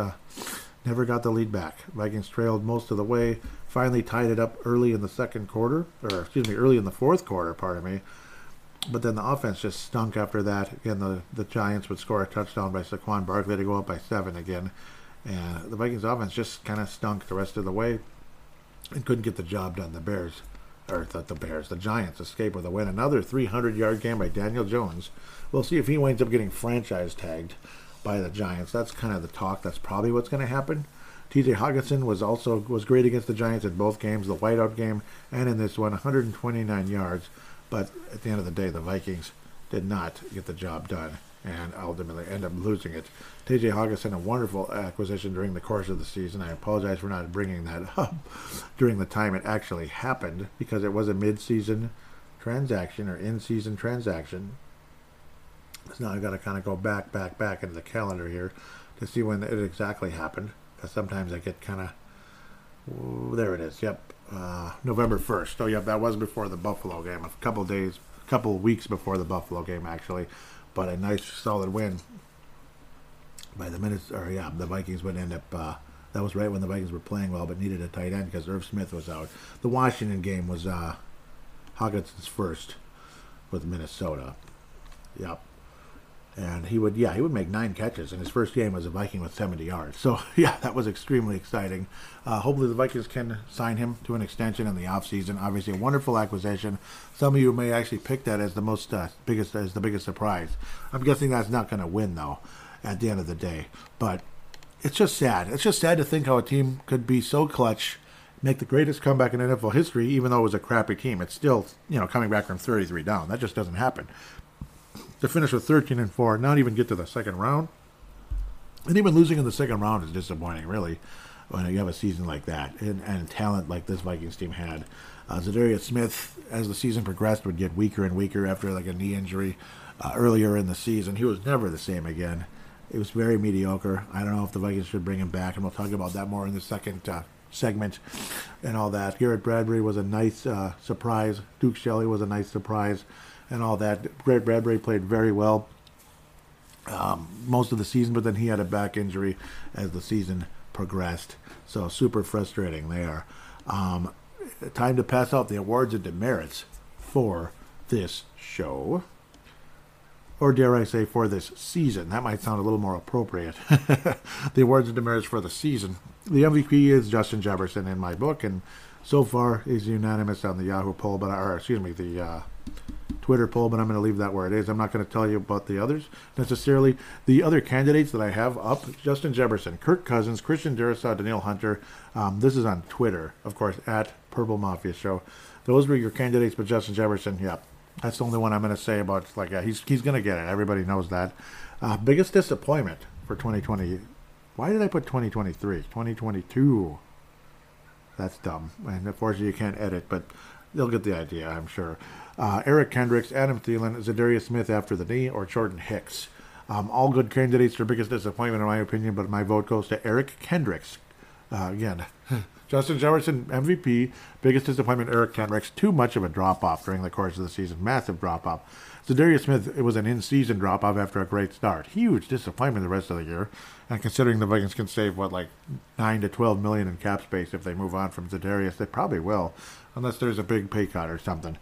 never got the lead back. Vikings trailed most of the way, finally tied it up early in the early in the fourth quarter, but then the offense just stunk after that. Again, the Giants would score a touchdown by Saquon Barkley to go up by 7 again, and the Vikings offense just kind of stunk the rest of the way and couldn't get the job done. The Giants escape with a win. Another 300-yard game by Daniel Jones. We'll see if he winds up getting franchise tagged by the Giants. That's kind of the talk. That's probably what's going to happen. TJ Hawkinson was great against the Giants in both games, the whiteout game and in this one, 129 yards. But at the end of the day, the Vikings did not get the job done and ultimately end up losing it. TJ Hawkinson, a wonderful acquisition during the course of the season. I apologize for not bringing that up during the time it actually happened, because it was a mid-season transaction or in-season transaction. So now I've got to kind of go back into the calendar here to see when it exactly happened, because sometimes I get kind of, there it is, yep, November 1st. Oh, yep, that was before the Buffalo game, a couple of weeks before the Buffalo game, actually. But a nice, solid win by the the Vikings would end up, that was right when the Vikings were playing well, but needed a tight end because Irv Smith was out. The Washington game was Hawkinson's first with Minnesota. Yep. And he would make 9 catches, and his first game was a Viking with 70 yards. So, yeah, that was extremely exciting. Hopefully the Vikings can sign him to an extension in the offseason. Obviously, a wonderful acquisition. Some of you may actually pick that as the biggest surprise. I'm guessing that's not going to win, though, at the end of the day. But it's just sad. It's just sad to think how a team could be so clutch, make the greatest comeback in NFL history, even though it was a crappy team. It's still, coming back from 33 down. That just doesn't happen. To finish with 13-4, not even get to the second round. And even losing in the second round is disappointing, really, when you have a season like that and talent like this Vikings team had. Zadarius Smith, as the season progressed, would get weaker and weaker after like a knee injury earlier in the season. He was never the same again. It was very mediocre. I don't know if the Vikings should bring him back, and we'll talk about that more in the second segment and all that. Garrett Bradbury was a nice surprise. Duke Shelley was a nice surprise. And all that. Garrett Bradbury played very well most of the season, but then he had a back injury as the season progressed. So super frustrating there. Time to pass out the awards and demerits for this show. Or dare I say for this season. That might sound a little more appropriate. The awards and demerits for the season. The MVP is Justin Jefferson in my book, and so far he's unanimous on the Yahoo poll, the Twitter poll, but I'm going to leave that where it is. I'm not going to tell you about the others necessarily. The other candidates that I have up: Justin Jefferson, Kirk Cousins, Christian Darrisaw, Danielle Hunter. This is on Twitter, of course, at Purple Mafia Show. Those were your candidates, but Justin Jefferson, yeah, that's the only one I'm going to say about. He's going to get it. Everybody knows that. Biggest disappointment for 2020. Why did I put 2023? 2022. That's dumb. And unfortunately, you can't edit, but they'll get the idea, I'm sure. Eric Kendricks, Adam Thielen, Zadarius Smith after the knee, or Jordan Hicks. All good candidates for biggest disappointment, in my opinion, but my vote goes to Eric Kendricks. Again, Justin Jefferson, MVP. Biggest disappointment, Eric Kendricks. Too much of a drop-off during the course of the season. Massive drop-off. Zadarius Smith, it was an in-season drop-off after a great start. Huge disappointment the rest of the year. And considering the Vikings can save, 9 to 12 million in cap space if they move on from Zadarius, they probably will, unless there's a big pay cut or something.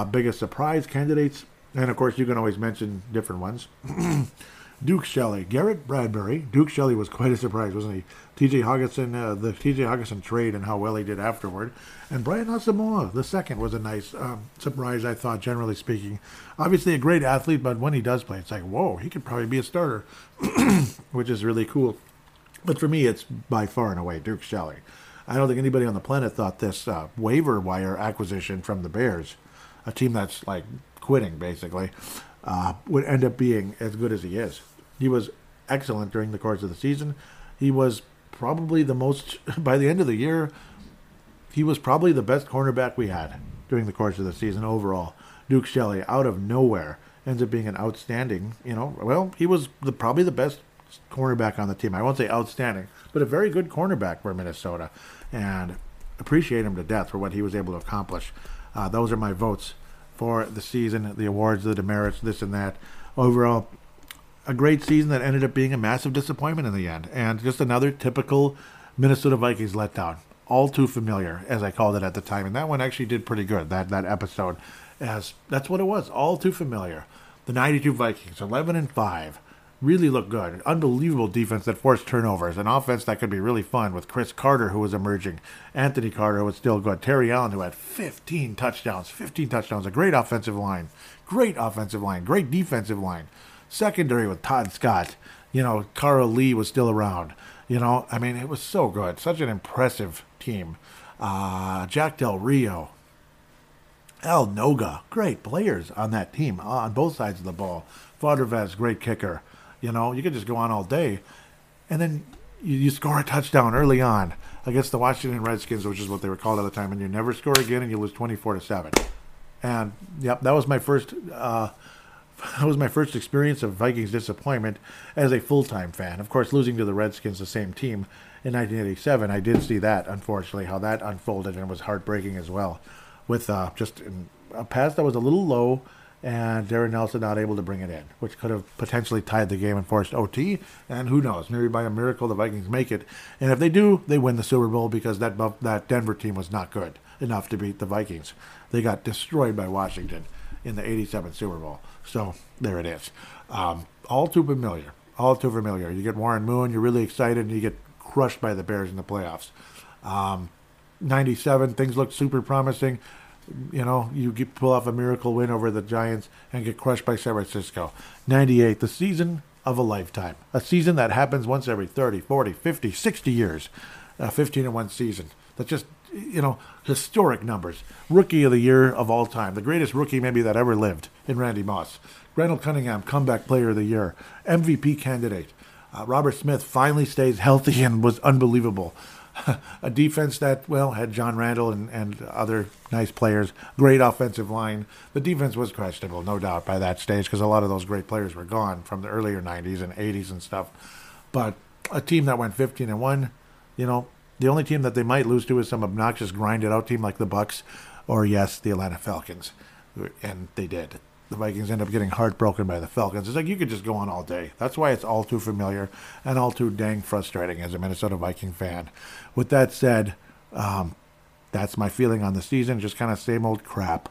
Biggest surprise candidates, and of course you can always mention different ones. Duke Shelley, Garrett Bradbury. Duke Shelley was quite a surprise, wasn't he? T.J. Hawkinson, the T.J. Hawkinson trade and how well he did afterward. And Brian Asamoah, the second, was a nice surprise, I thought, generally speaking. Obviously a great athlete, but when he does play, it's like, whoa, he could probably be a starter, which is really cool. But for me, it's by far and away Duke Shelley. I don't think anybody on the planet thought this waiver wire acquisition from the Bears, a team that's quitting basically, would end up being as good as he is. He was excellent during the course of the season. He was probably by the end of the year, he was probably the best cornerback we had during the course of the season overall. Duke Shelley, out of nowhere, ends up being an outstanding, he was probably the best cornerback on the team. I won't say outstanding, but a very good cornerback for Minnesota, and appreciate him to death for what he was able to accomplish. Those are my votes for the season, the awards, the demerits, this and that. Overall, a great season that ended up being a massive disappointment in the end, and just another typical Minnesota Vikings letdown. All too familiar, as I called it at the time, and that one actually did pretty good, that episode, as that's what it was, all too familiar. The 92 Vikings, 11-5, really looked good. Unbelievable defense that forced turnovers, an offense that could be really fun with Chris Carter, who was emerging, Anthony Carter was still good, Terry Allen, who had 15 touchdowns, a great offensive line, great defensive line. Secondary with Todd Scott, Carl Lee was still around. It was so good. Such an impressive team. Jack Del Rio, Al Noga, great players on that team on both sides of the ball. Fadervez, great kicker. You could just go on all day. And then you score a touchdown early on against the Washington Redskins, which is what they were called at the time, and you never score again and you lose 24-7. And, yep, that was my first experience of Vikings disappointment as a full-time fan. Of course, losing to the Redskins, the same team, in 1987, I did see that, unfortunately, how that unfolded, and it was heartbreaking as well, with just a pass that was a little low, and Darren Nelson not able to bring it in, which could have potentially tied the game and forced OT, and who knows, maybe by a miracle the Vikings make it, and if they do, they win the Super Bowl, because that Denver team was not good enough to beat the Vikings. They got destroyed by Washington. in the 87 Super Bowl. So there it is. All too familiar. All too familiar. You get Warren Moon, you're really excited, and you get crushed by the Bears in the playoffs. 97, things look super promising. You pull off a miracle win over the Giants and get crushed by San Francisco. 98, the season of a lifetime. A season that happens once every 30, 40, 50, 60 years. 15-1 season. That's just, historic numbers. Rookie of the year of all time. The greatest rookie maybe that ever lived in Randy Moss. Randall Cunningham, comeback player of the year. MVP candidate. Robert Smith finally stays healthy and was unbelievable. A defense that, had John Randall and other nice players. Great offensive line. The defense was questionable, no doubt, by that stage, because a lot of those great players were gone from the earlier 90s and 80s and stuff. But a team that went 15-1, the only team that they might lose to is some obnoxious grinded-out team like the Bucks or, yes, the Atlanta Falcons. And they did. The Vikings end up getting heartbroken by the Falcons. It's like you could just go on all day. That's why it's all too familiar and all too dang frustrating as a Minnesota Viking fan. With that said, that's my feeling on the season. Just kind of same old crap,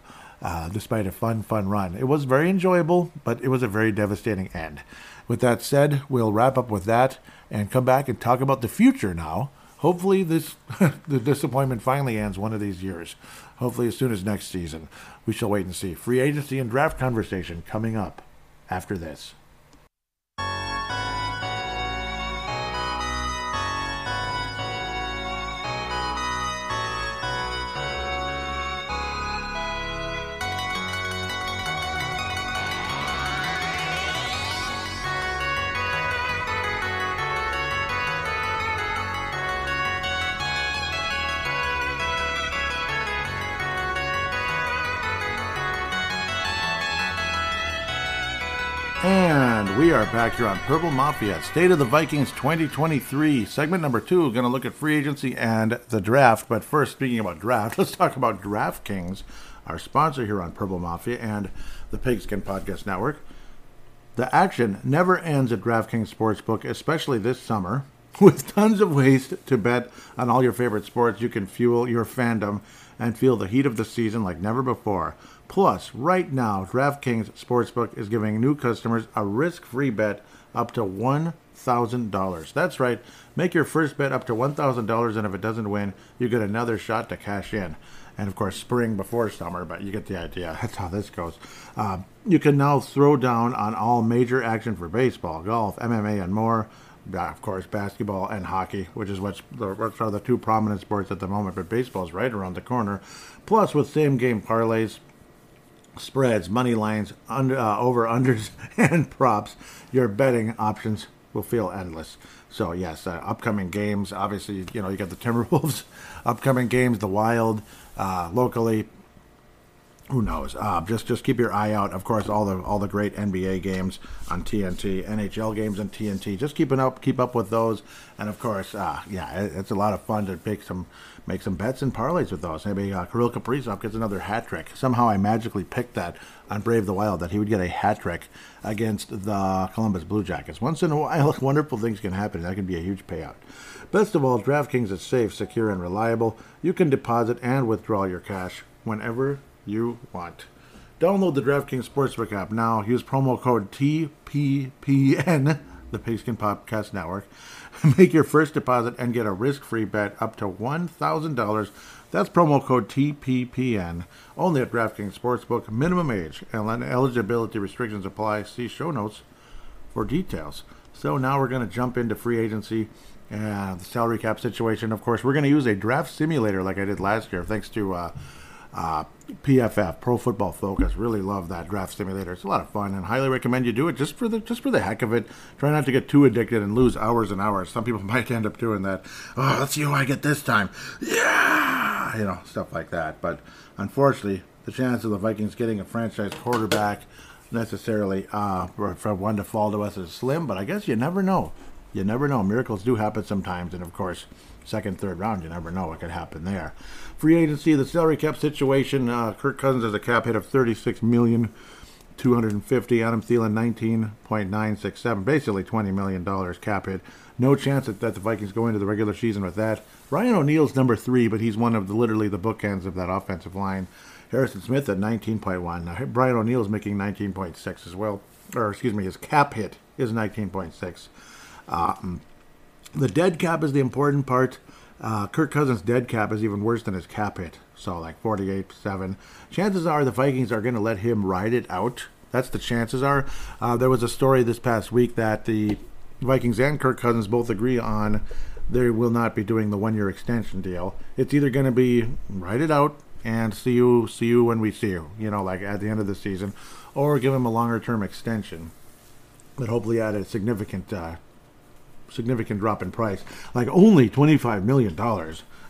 despite a fun run. It was very enjoyable, but it was a very devastating end. With that said, we'll wrap up with that and come back and talk about the future now. Hopefully the disappointment finally ends one of these years. Hopefully as soon as next season. We shall wait and see. Free agency and draft conversation coming up after this. And we are back here on Purple Mafia, State of the Vikings 2023. Segment number 2, going to look at free agency and the draft. But first, speaking about draft, let's talk about DraftKings, our sponsor here on Purple Mafia and the Pigskin Podcast Network. The action never ends at DraftKings Sportsbook, especially this summer. With tons of ways to bet on all your favorite sports, you can fuel your fandom and feel the heat of the season like never before. Plus, right now, DraftKings Sportsbook is giving new customers a risk-free bet up to $1,000. That's right. Make your first bet up to $1,000, and if it doesn't win, you get another shot to cash in. And, of course, spring before summer, but you get the idea. That's how this goes. You can now throw down on all major action for baseball, golf, MMA, and more. Of course, basketball and hockey, which are the two prominent sports at the moment, but baseball is right around the corner. Plus, with same-game parlays, spreads, money lines, over-unders, and props, your betting options will feel endless. So, yes, upcoming games, obviously, you got the Timberwolves, upcoming games, the Wild, locally. Who knows? Just keep your eye out. Of course, all the great NBA games on TNT, NHL games on TNT. Just keep up with those. And of course, it's a lot of fun to make some bets and parlays with those. Maybe Kirill Kaprizov gets another hat trick. Somehow I magically picked that on Brave the Wild, that he would get a hat trick against the Columbus Blue Jackets. Once in a while, wonderful things can happen. That can be a huge payout. Best of all, DraftKings is safe, secure, and reliable. You can deposit and withdraw your cash whenever you want. Download the DraftKings Sportsbook app now. Use promo code TPPN, the Pigskin Podcast Network. Make your first deposit and get a risk-free bet up to $1,000. That's promo code TPPN. Only at DraftKings Sportsbook. Minimum age and eligibility restrictions apply. See show notes for details. So now we're going to jump into free agency and the salary cap situation. Of course, we're going to use a draft simulator like I did last year, thanks to PFF, Pro Football Focus. Really love that draft simulator. It's a lot of fun and highly recommend you do it just for the heck of it. Try not to get too addicted and lose hours and hours. Some people might end up doing that. Oh, let's see who I get this time. Yeah! Stuff like that. But unfortunately, the chance of the Vikings getting a franchise quarterback necessarily for one to fall to us is slim, but I guess you never know. You never know. Miracles do happen sometimes, and of course, second, third round, you never know what could happen there. Free agency, the salary cap situation, Kirk Cousins has a cap hit of $36 million. $250. Adam Thielen, $19.967. Basically $20 million cap hit. No chance that the Vikings go into the regular season with that. Brian O'Neill's number 3, but he's one of literally the bookends of that offensive line. Harrison Smith at 19.1. Now, Brian O'Neill's making 19.6 as well. Or, excuse me, his cap hit is 19.6. The dead cap is the important part. Kirk Cousins' dead cap is even worse than his cap hit. So, like 48.7. Chances are the Vikings are going to let him ride it out. That's the chances are. There was a story this past week that the Vikings and Kirk Cousins both agree on they will not be doing the 1-year extension deal. It's either going to be ride it out and see you when we see you, like at the end of the season, or give him a longer term extension, but hopefully at a significant drop in price, like only $25 million.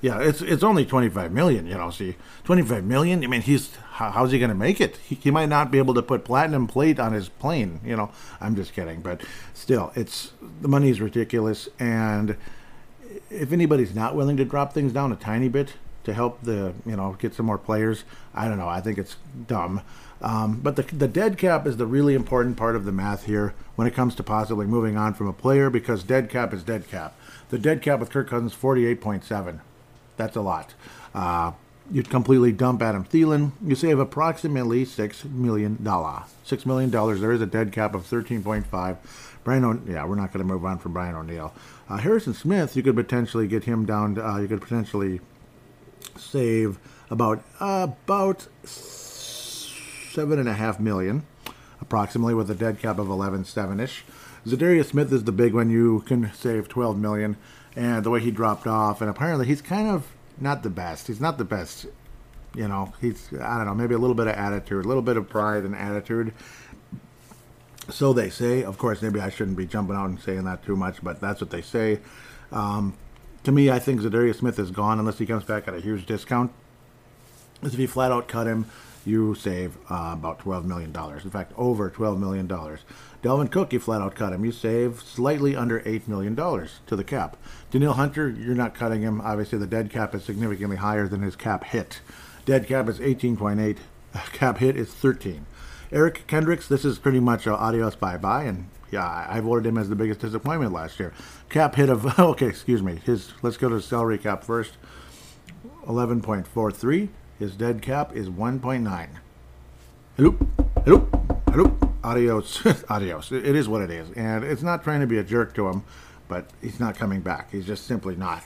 Yeah, it's only $25 million. See, $25 million. I mean, how's he going to make it? He might not be able to put platinum plate on his plane. I'm just kidding, but still, the money is ridiculous. And if anybody's not willing to drop things down a tiny bit to help get some more players, I don't know. I think it's dumb. But the dead cap is the really important part of the math here when it comes to possibly moving on from a player, because dead cap is dead cap. The dead cap with Kirk Cousins, 48.7. That's a lot. You'd completely dump Adam Thielen. You save approximately $6 million. $6 million. There is a dead cap of 13.5. We're not going to move on from Brian O'Neill. Harrison Smith, you could potentially get him down. You could potentially save about $7.5 million, approximately, with a dead cap of 11.7-ish. Zadarius Smith is the big one. You can save $12 million. And the way he dropped off, and apparently he's kind of not the best. He's not the best. He's, I don't know, maybe a little bit of attitude, a little bit of pride and attitude. So they say. Of course, maybe I shouldn't be jumping out and saying that too much, but that's what they say. To me, I think Zadarius Smith is gone unless he comes back at a huge discount. If you flat out cut him, you save about $12 million. In fact, over $12 million. Delvin Cook, you flat out cut him. You save slightly under $8 million to the cap. Danielle Hunter, you're not cutting him. Obviously, the dead cap is significantly higher than his cap hit. Dead cap is 18.8. Cap hit is 13. Eric Kendricks, this is pretty much adios, bye-bye. And yeah, I voted him as the biggest disappointment last year. Cap hit of, let's go to the salary cap first. 11.43. His dead cap is 1.9. Hello. Adios. Adios. It is what it is. And it's not trying to be a jerk to him, but he's not coming back. He's just simply not.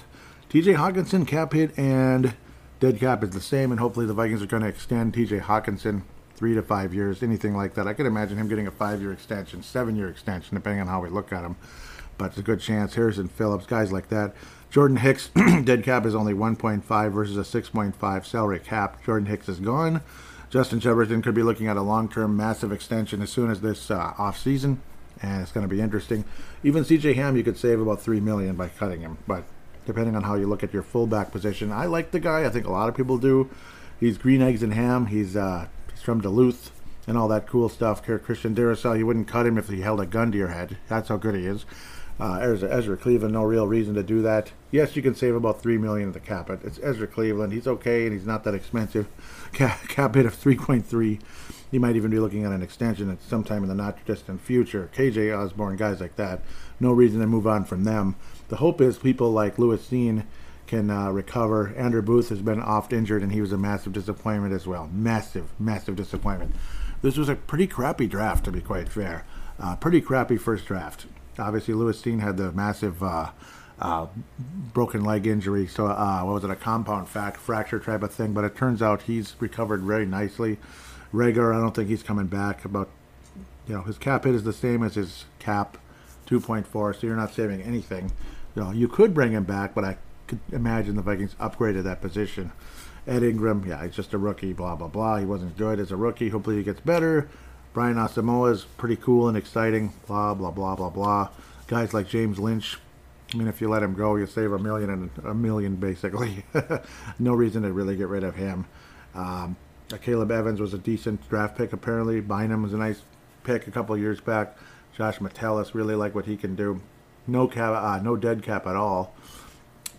TJ Hawkinson, cap hit and dead cap is the same, and hopefully the Vikings are going to extend TJ Hawkinson 3 to 5 years, anything like that. I could imagine him getting a 5-year extension, 7-year extension, depending on how we look at him. But it's a good chance. Harrison Phillips, guys like that. Jordan Hicks, dead cap is only 1.5 versus a 6.5 salary cap. Jordan Hicks is gone. Justin Jefferson could be looking at a long-term massive extension as soon as this offseason, and it's going to be interesting. Even C.J. Ham, you could save about $3 million by cutting him, but depending on how you look at your fullback position, I like the guy. I think a lot of people do. He's green eggs and ham. He's from Duluth and all that cool stuff. Christian Darrisaw, you wouldn't cut him if he held a gun to your head. That's how good he is. Ezra Cleveland, no real reason to do that. Yes, you can save about $3 million at the cap. It's Ezra Cleveland. He's okay, and he's not that expensive. Cap hit of 3.3. He might even be looking at an extension at sometime in the not-distant future. KJ Osborne, guys like that. No reason to move on from them. The hope is people like Lewis Dean can recover. Andrew Booth has been oft injured, and he was a massive disappointment as well. Massive disappointment. This was a pretty crappy draft, to be quite fair. Pretty crappy first draft. Obviously, Lewis Dean had the massive broken leg injury, so a compound fracture type of thing, but it turns out he's recovered very nicely. Rager, I don't think he's coming back. His cap hit is the same as his cap, 2.4, so you're not saving anything. You could bring him back, but I could imagine the Vikings upgraded that position. Ed Ingram, he's just a rookie, blah, blah, blah. He wasn't good as a rookie. Hopefully he gets better. Brian Asamoah is pretty cool and exciting, blah, blah, blah, blah, blah. Guys like James Lynch, if you let him go, you save $1 million basically. No reason to really get rid of him. Caleb Evans was a decent draft pick, apparently. Bynum was a nice pick a couple of years back. Josh Metellus, really like what he can do. No dead cap at all.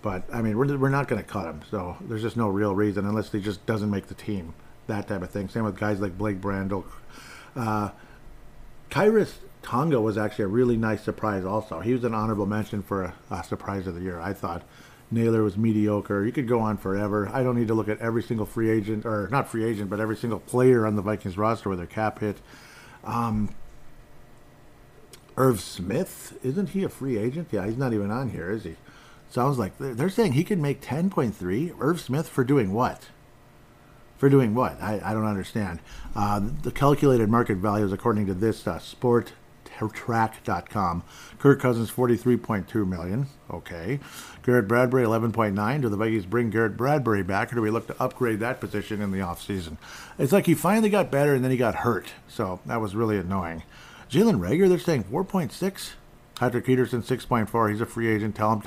But, we're not going to cut him, so there's just no real reason unless he just doesn't make the team. That type of thing. Same with guys like Blake Brandel, Kyrus Tonga was actually a really nice surprise also. He was an honorable mention for a surprise of the year. I thought Naylor was mediocre. You could go on forever. I don't need to look at every single free agent, or not free agent, but every single player on the Vikings roster with their cap hit. Irv Smith, isn't he a free agent? Yeah, he's not even on here, is he? Sounds like they're saying he could make 10.3. Irv Smith for doing what? For doing what? I don't understand. The calculated market values, according to this sporttrack.com. Kirk Cousins, $43.2 million. Okay. Garrett Bradbury, $11.9. Do the Vikings bring Garrett Bradbury back, or do we look to upgrade that position in the offseason? It's like he finally got better, and then he got hurt. So that was really annoying. Jalen Reagor, they're saying 4.6. Patrick Peterson, 6.4. He's a free agent. Delvin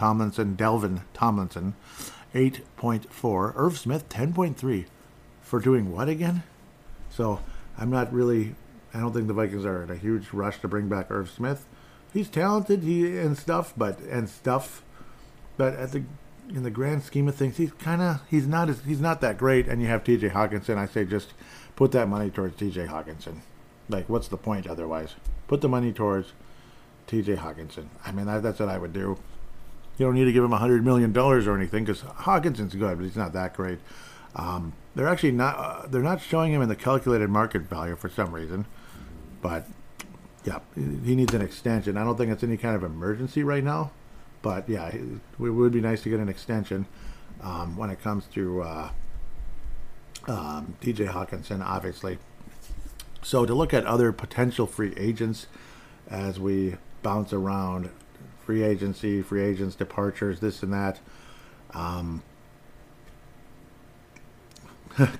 Tomlinson, 8.4. Irv Smith, 10.3. For doing what again? So I don't think the Vikings are in a huge rush to bring back Irv Smith. He's talented, but in the grand scheme of things, he's not that great. And you have T.J. Hawkinson. I say just put that money towards T.J. Hawkinson. Like, what's the point otherwise? Put the money towards T.J. Hawkinson. I mean, that's what I would do. You don't need to give him $100 million or anything, because Hawkinson's good, but he's not that great. They're actually not. They're not showing him in the calculated market value for some reason. But yeah, he needs an extension. I don't think it's any kind of emergency right now. But yeah, it would be nice to get an extension when it comes to T.J. Hawkinson, obviously. So to look at other potential free agents as we bounce around free agency, free agents, departures, this and that.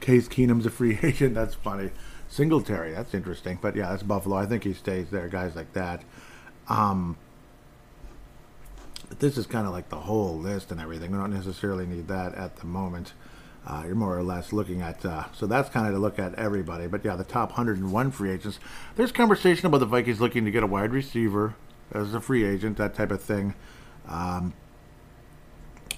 Case Keenum's a free agent. That's funny. Singletary, that's interesting. But yeah, that's Buffalo. I think he stays there. Guys like that. But this is kind of like the whole list and everything. We don't necessarily need that at the moment. You're more or less looking at, so that's kind of to look at everybody. But yeah, the top 101 free agents. There's conversation about the Vikings looking to get a wide receiver as a free agent, that type of thing.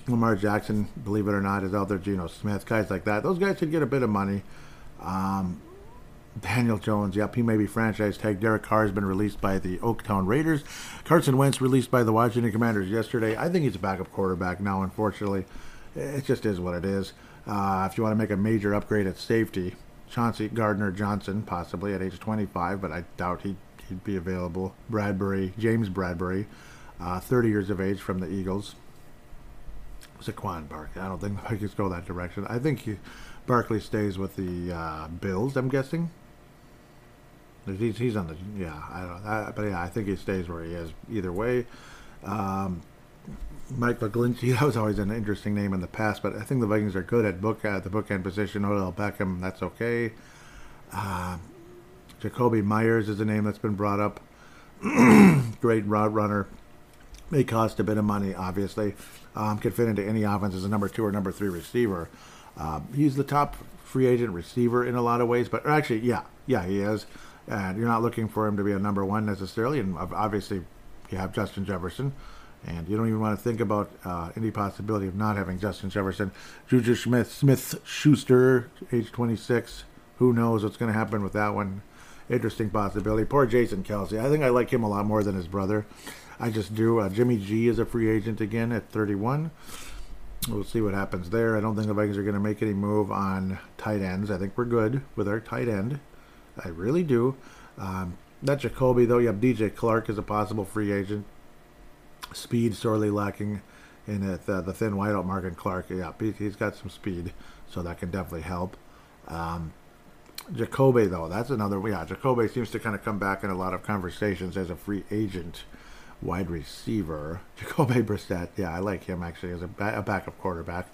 Lamar Jackson, believe it or not, is out there. Geno Smith, guys like that. Those guys should get a bit of money. Daniel Jones, yep, he may be franchise tag. Derek Carr has been released by the Oaktown Raiders. Carson Wentz released by the Washington Commanders yesterday. I think he's a backup quarterback now, unfortunately. It just is what it is. If you want to make a major upgrade at safety, Chauncey Gardner-Johnson, possibly at age 25, but I doubt he'd be available. James Bradbury, 30 years of age, from the Eagles. Saquon Barkley. I don't think the Vikings go that direction. I think Barkley stays with the Bills, I'm guessing. He's on the, yeah, I don't know. But yeah, I think he stays where he is either way. Mike McGlinchey, that was always an interesting name in the past, but I think the Vikings are good at the bookend position. Odell Beckham, that's okay. Jacoby Myers is a name that's been brought up. Great route runner. May cost a bit of money, obviously. Could fit into any offense as a number 2 or number 3 receiver. He's the top free agent receiver in a lot of ways, but actually, yeah, he is. And you're not looking for him to be a number 1 necessarily. And obviously, you have Justin Jefferson. And you don't even want to think about any possibility of not having Justin Jefferson. Juju Smith-Schuster, age 26. Who knows what's going to happen with that one? Interesting possibility. Poor Jason Kelsey. I think I like him a lot more than his brother. I just do. Jimmy G is a free agent again at 31. We'll see what happens there. I don't think the Vikings are going to make any move on tight ends. I think we're good with our tight end. I really do. That Jacoby, though, you have DJ Clark as a possible free agent. Speed sorely lacking in the thin wideout market. Clark, yeah, he's got some speed, so that can definitely help. Jacoby, though, that's another. Yeah, Jacoby seems to kind of come back in a lot of conversations as a free agent wide receiver. Jacoby Brissett, yeah, I like him actually as a backup quarterback.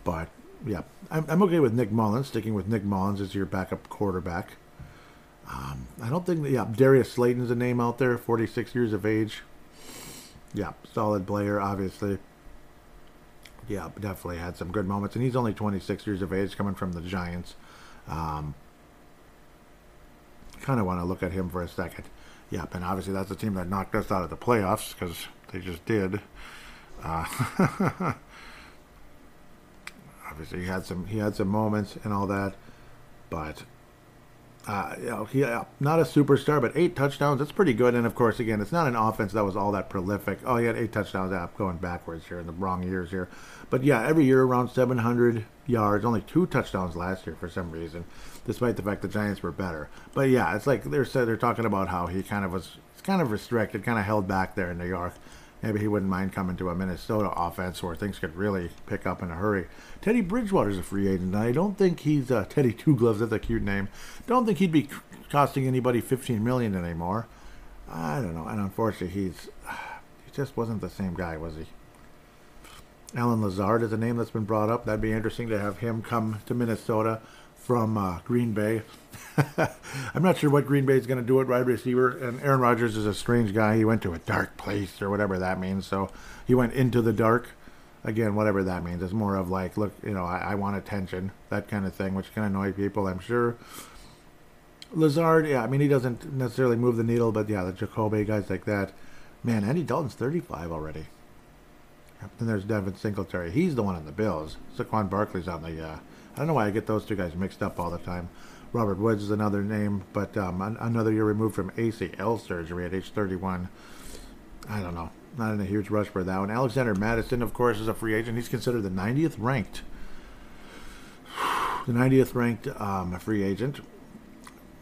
But yeah, I'm okay with Nick Mullins, sticking with Nick Mullins as your backup quarterback. I don't think, Darius Slayton's a name out there, 46 years of age. Yeah, solid player, obviously. Yeah, definitely had some good moments. And he's only 26 years of age, coming from the Giants. Kind of want to look at him for a second. Yep, and obviously that's the team that knocked us out of the playoffs, because they just did. Obviously he had some moments and all that, but He not a superstar, but 8 touchdowns. That's pretty good. And of course, again, it's not an offense that was all that prolific. Oh, he had 8 touchdowns. Going backwards here in the wrong years here. But yeah, every year around 700 yards. Only 2 touchdowns last year for some reason, despite the fact the Giants were better. But yeah, it's like they're talking about how he kind of restricted, kind of held back there in New York. Maybe he wouldn't mind coming to a Minnesota offense where things could really pick up in a hurry. Teddy Bridgewater's a free agent. I don't think he's Teddy Two Gloves. That's a cute name. Don't think he'd be costing anybody $15 million anymore. I don't know. And unfortunately, he just wasn't the same guy, was he? Alan Lazard is a name that's been brought up. That'd be interesting to have him come to Minnesota from Green Bay. I'm not sure what Green Bay is going to do at wide receiver, and Aaron Rodgers is a strange guy. He went to a dark place, or whatever that means, so he went into the dark. Again, whatever that means. It's more of like, look, I want attention, that kind of thing, which can annoy people, I'm sure. Lazard, yeah, I mean, he doesn't necessarily move the needle, but yeah, the Jacoby, guys like that. Man, Andy Dalton's 35 already. Then there's Devin Singletary. He's the one on the Bills. Saquon Barkley's on the... I don't know why I get those two guys mixed up all the time. Robert Woods is another name, but another year removed from ACL surgery at age 31. I don't know. Not in a huge rush for that one. Alexander Madison, of course, is a free agent. He's considered the 90th ranked. The 90th ranked free agent.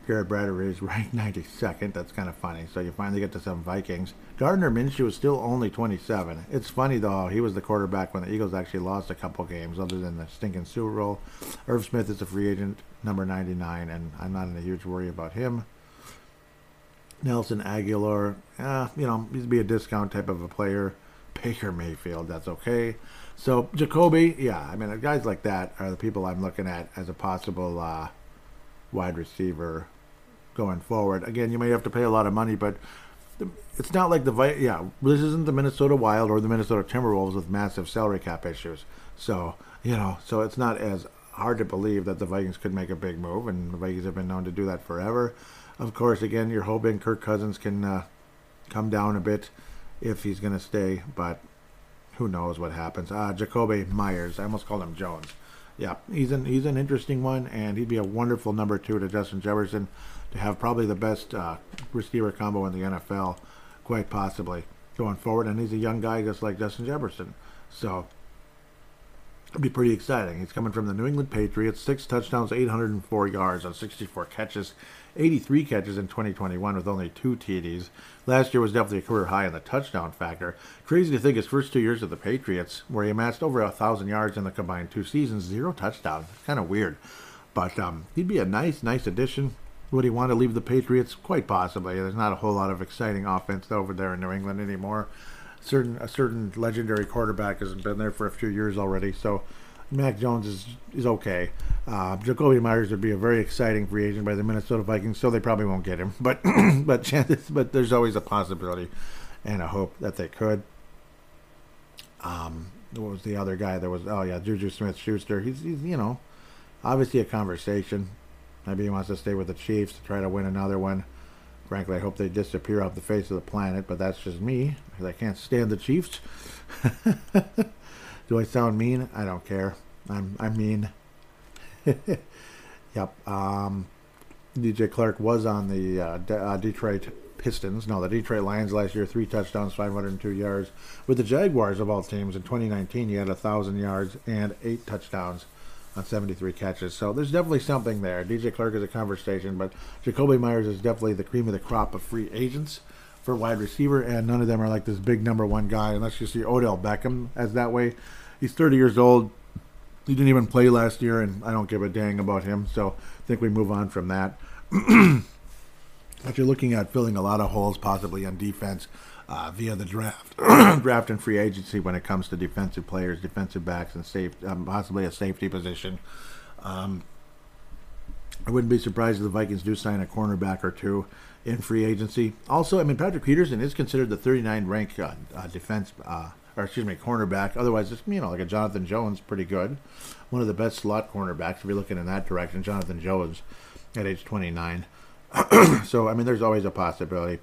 Garrett Bradbury is ranked 92nd. That's kind of funny. So you finally get to some Vikings. Gardner Minshew is still only 27. It's funny, though. He was the quarterback when the Eagles actually lost a couple games, other than the stinking Super Bowl. Irv Smith is a free agent, number 99, and I'm not in a huge worry about him. Nelson Aguilar, he'd be a discount type of a player. Baker Mayfield, that's okay. So Jacoby, yeah, I mean, guys like that are the people I'm looking at as a possible wide receiver going forward. Again, you may have to pay a lot of money, but it's not like this isn't the Minnesota Wild or the Minnesota Timberwolves with massive salary cap issues. So, so it's not as hard to believe that the Vikings could make a big move, and the Vikings have been known to do that forever. Of course, again, you're hoping Kirk Cousins can come down a bit if he's going to stay, but who knows what happens. Jacoby Myers, I almost called him Jones. Yeah, he's an interesting one, and he'd be a wonderful number 2 to Justin Jefferson, to have probably the best receiver combo in the NFL, quite possibly, going forward. And he's a young guy just like Justin Jefferson. So it'd be pretty exciting. He's coming from the New England Patriots, 6 touchdowns, 804 yards on 64 catches, 83 catches in 2021 with only 2 TDs. Last year was definitely a career high in the touchdown factor. Crazy to think his first 2 years at the Patriots, where he amassed over 1,000 yards in the combined 2 seasons, 0 touchdowns. It's kind of weird. But he'd be a nice addition. Would he want to leave the Patriots? Quite possibly. There's not a whole lot of exciting offense over there in New England anymore. A certain legendary quarterback hasn't been there for a few years already, so Mac Jones is okay. Jacoby Myers would be a very exciting free agent by the Minnesota Vikings, so they probably won't get him. But but there's always a possibility and a hope that they could. What was the other guy? There was Juju Smith-Schuster. He's obviously a conversation. Maybe he wants to stay with the Chiefs to try to win another one. Frankly, I hope they disappear off the face of the planet, but that's just me, because I can't stand the Chiefs. Do I sound mean? I don't care. I'm mean. Yep. DJ Clark was on the Detroit Pistons. No, the Detroit Lions last year, 3 touchdowns, 502 yards. With the Jaguars of all teams in 2019, he had 1,000 yards and 8 touchdowns on 73 catches. So there's definitely something there. DJ Clark is a conversation, but Jacoby Myers is definitely the cream of the crop of free agents for wide receiver, and none of them are like this big number 1 guy, unless you see Odell Beckham as that way. He's 30 years old. He didn't even play last year, and I don't give a dang about him, so I think we move on from that. But you're looking at filling a lot of holes possibly on defense via the draft and free agency when it comes to defensive players, defensive backs, and possibly a safety position. I wouldn't be surprised if the Vikings do sign a cornerback or 2 in free agency. Also, I mean, Patrick Peterson is considered the 39th ranked cornerback. Otherwise, it's, like a Jonathan Jones, pretty good. One of the best slot cornerbacks, if you're looking in that direction, Jonathan Jones at age 29. So, I mean, there's always a possibility.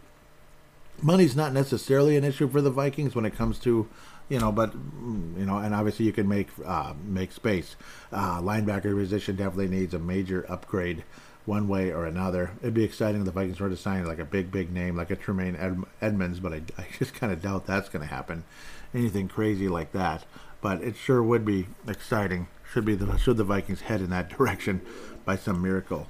Money's not necessarily an issue for the Vikings when it comes to, and obviously you can make space. Linebacker position definitely needs a major upgrade one way or another. It'd be exciting if the Vikings were to sign like a big name like a Tremaine Edmonds, but I just kind of doubt that's going to happen. Anything crazy like that. But it sure would be exciting. Should the Vikings head in that direction by some miracle.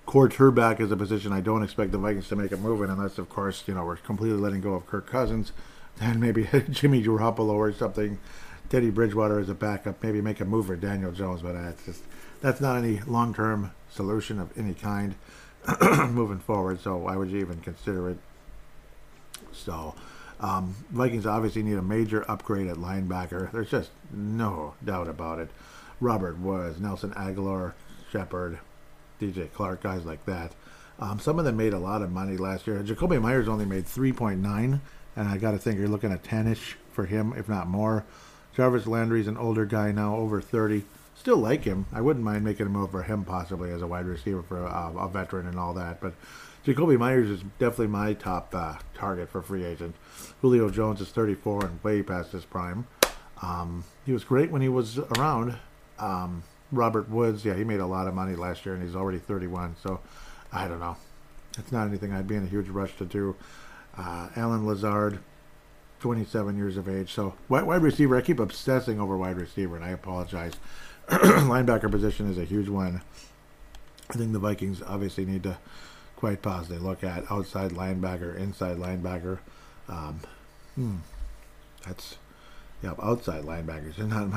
Quarterback is a position I don't expect the Vikings to make a move in unless, of course, we're completely letting go of Kirk Cousins. Then maybe Jimmy Garoppolo or something. Teddy Bridgewater as a backup. Maybe make a move for Daniel Jones, but that's not any long-term solution of any kind moving forward. So why would you even consider it? So Vikings obviously need a major upgrade at linebacker. There's just no doubt about it. Robert Woods, Nelson Aguilar, Shepard, DJ Clark, guys like that. Some of them made a lot of money last year. Jacoby Myers only made 3.9, and I got to think you're looking at 10-ish for him, if not more. Jarvis Landry's an older guy now, over 30. Still like him. I wouldn't mind making a move for him possibly as a wide receiver for a veteran and all that. But Jacoby Myers is definitely my top target for free agent. Julio Jones is 34 and way past his prime. He was great when he was around. Robert Woods, yeah, he made a lot of money last year, and he's already 31. So, I don't know. It's not anything I'd be in a huge rush to do. Alan Lazard, 27 years of age. So, wide receiver, I keep obsessing over wide receiver, and I apologize. Linebacker position is a huge one. I think the Vikings obviously need to quite possibly look at outside linebacker, inside linebacker. Outside linebackers. There's not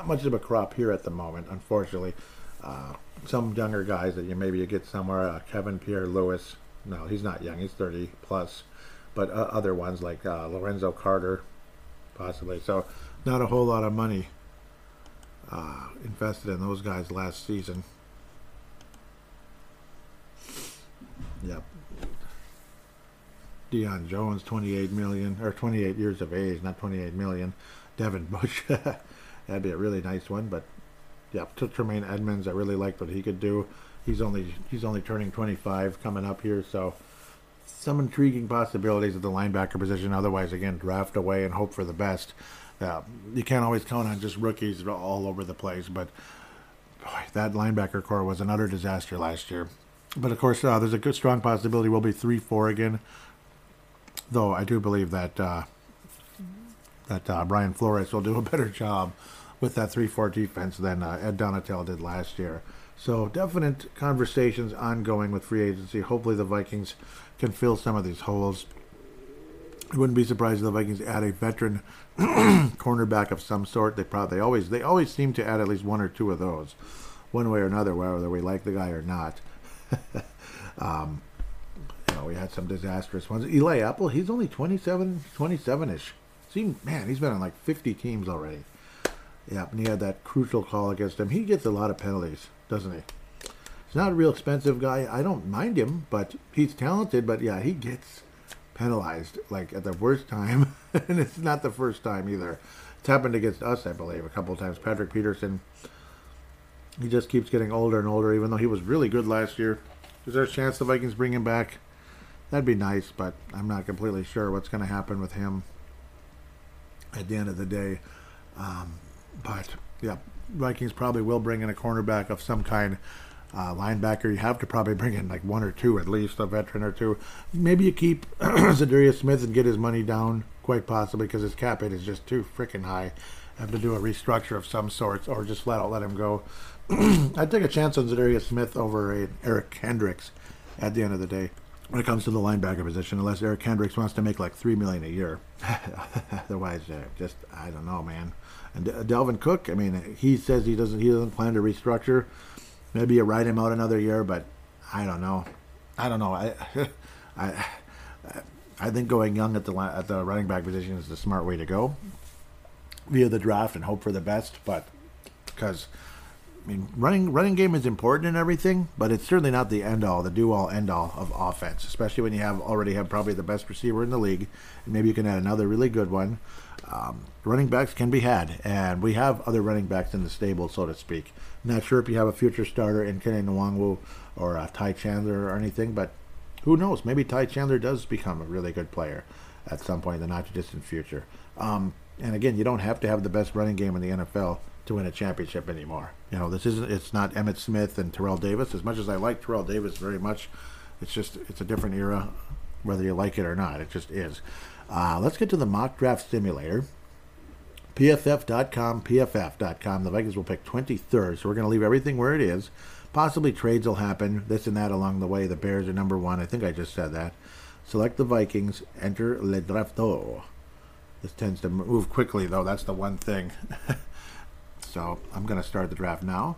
much of a crop here at the moment, unfortunately. Some younger guys that maybe you get somewhere. Kevin Pierre-Louis. No, he's not young. He's 30 plus. But other ones like Lorenzo Carter, possibly. So not a whole lot of money invested in those guys last season. Yep. Deion Jones, 28 years of age, not 28 million. Devin Bush, that'd be a really nice one. But yeah, Tremaine Edmonds, I really liked what he could do. He's only turning 25 coming up here, so some intriguing possibilities at the linebacker position. Otherwise, again, draft away and hope for the best. You can't always count on just rookies all over the place, but boy, that linebacker core was an utter disaster last year. But of course, there's a good, strong possibility we'll be 3-4 again. Though I do believe that Brian Flores will do a better job with that 3-4 defense than Ed Donatel did last year. So definite conversations ongoing with free agency. Hopefully the Vikings can fill some of these holes. I wouldn't be surprised if the Vikings add a veteran cornerback of some sort. They always seem to add at least one or two of those, one way or another, whether we like the guy or not. We had some disastrous ones. Eli Apple, he's only 27-ish. He's been on like 50 teams already. Yeah, and he had that crucial call against him. He gets a lot of penalties, doesn't he? He's not a real expensive guy. I don't mind him, but he's talented. But yeah, he gets penalized like at the worst time, and it's not the first time either. It's happened against us, I believe, a couple of times. Patrick Peterson, he just keeps getting older and older, even though he was really good last year. Is there a chance the Vikings bring him back? That'd be nice, but I'm not completely sure what's going to happen with him at the end of the day. But yeah, Vikings probably will bring in a cornerback of some kind. Linebacker, you have to probably bring in like one or two at least, a veteran or two. Maybe you keep Zadarius Smith and get his money down, quite possibly, because his cap hit is just too freaking high. Have to do a restructure of some sort, or just flat out let him go. I'd take a chance on Zadarius Smith over Eric Kendricks at the end of the day when it comes to the linebacker position, unless Eric Kendricks wants to make like $3 million a year. Otherwise, I don't know, man. And Delvin Cook, he says he doesn't plan to restructure. Maybe you ride him out another year, but I don't know. I think going young at the running back position is the smart way to go via the draft and hope for the best. But because running game is important and everything, but it's certainly not the do-all, end-all of offense, especially when you already have probably the best receiver in the league, and maybe you can add another really good one. Running backs can be had, and we have other running backs in the stable, so to speak. Not sure if you have a future starter in Kenny Nwangwu or Ty Chandler or anything, but who knows? Maybe Ty Chandler does become a really good player at some point in the not-too-distant future. And again, you don't have to have the best running game in the NFL to win a championship anymore. You know, it's not Emmitt Smith and Terrell Davis. As much as I like Terrell Davis very much, it's a different era, whether you like it or not. It just is. Let's get to the mock draft simulator. PFF.com, PFF.com. The Vikings will pick 23rd, so we're going to leave everything where it is. Possibly trades will happen, this and that along the way. The Bears are number 1. I think I just said that. Select the Vikings. Enter le drafto. This tends to move quickly, though. That's the one thing. So I'm going to start the draft now.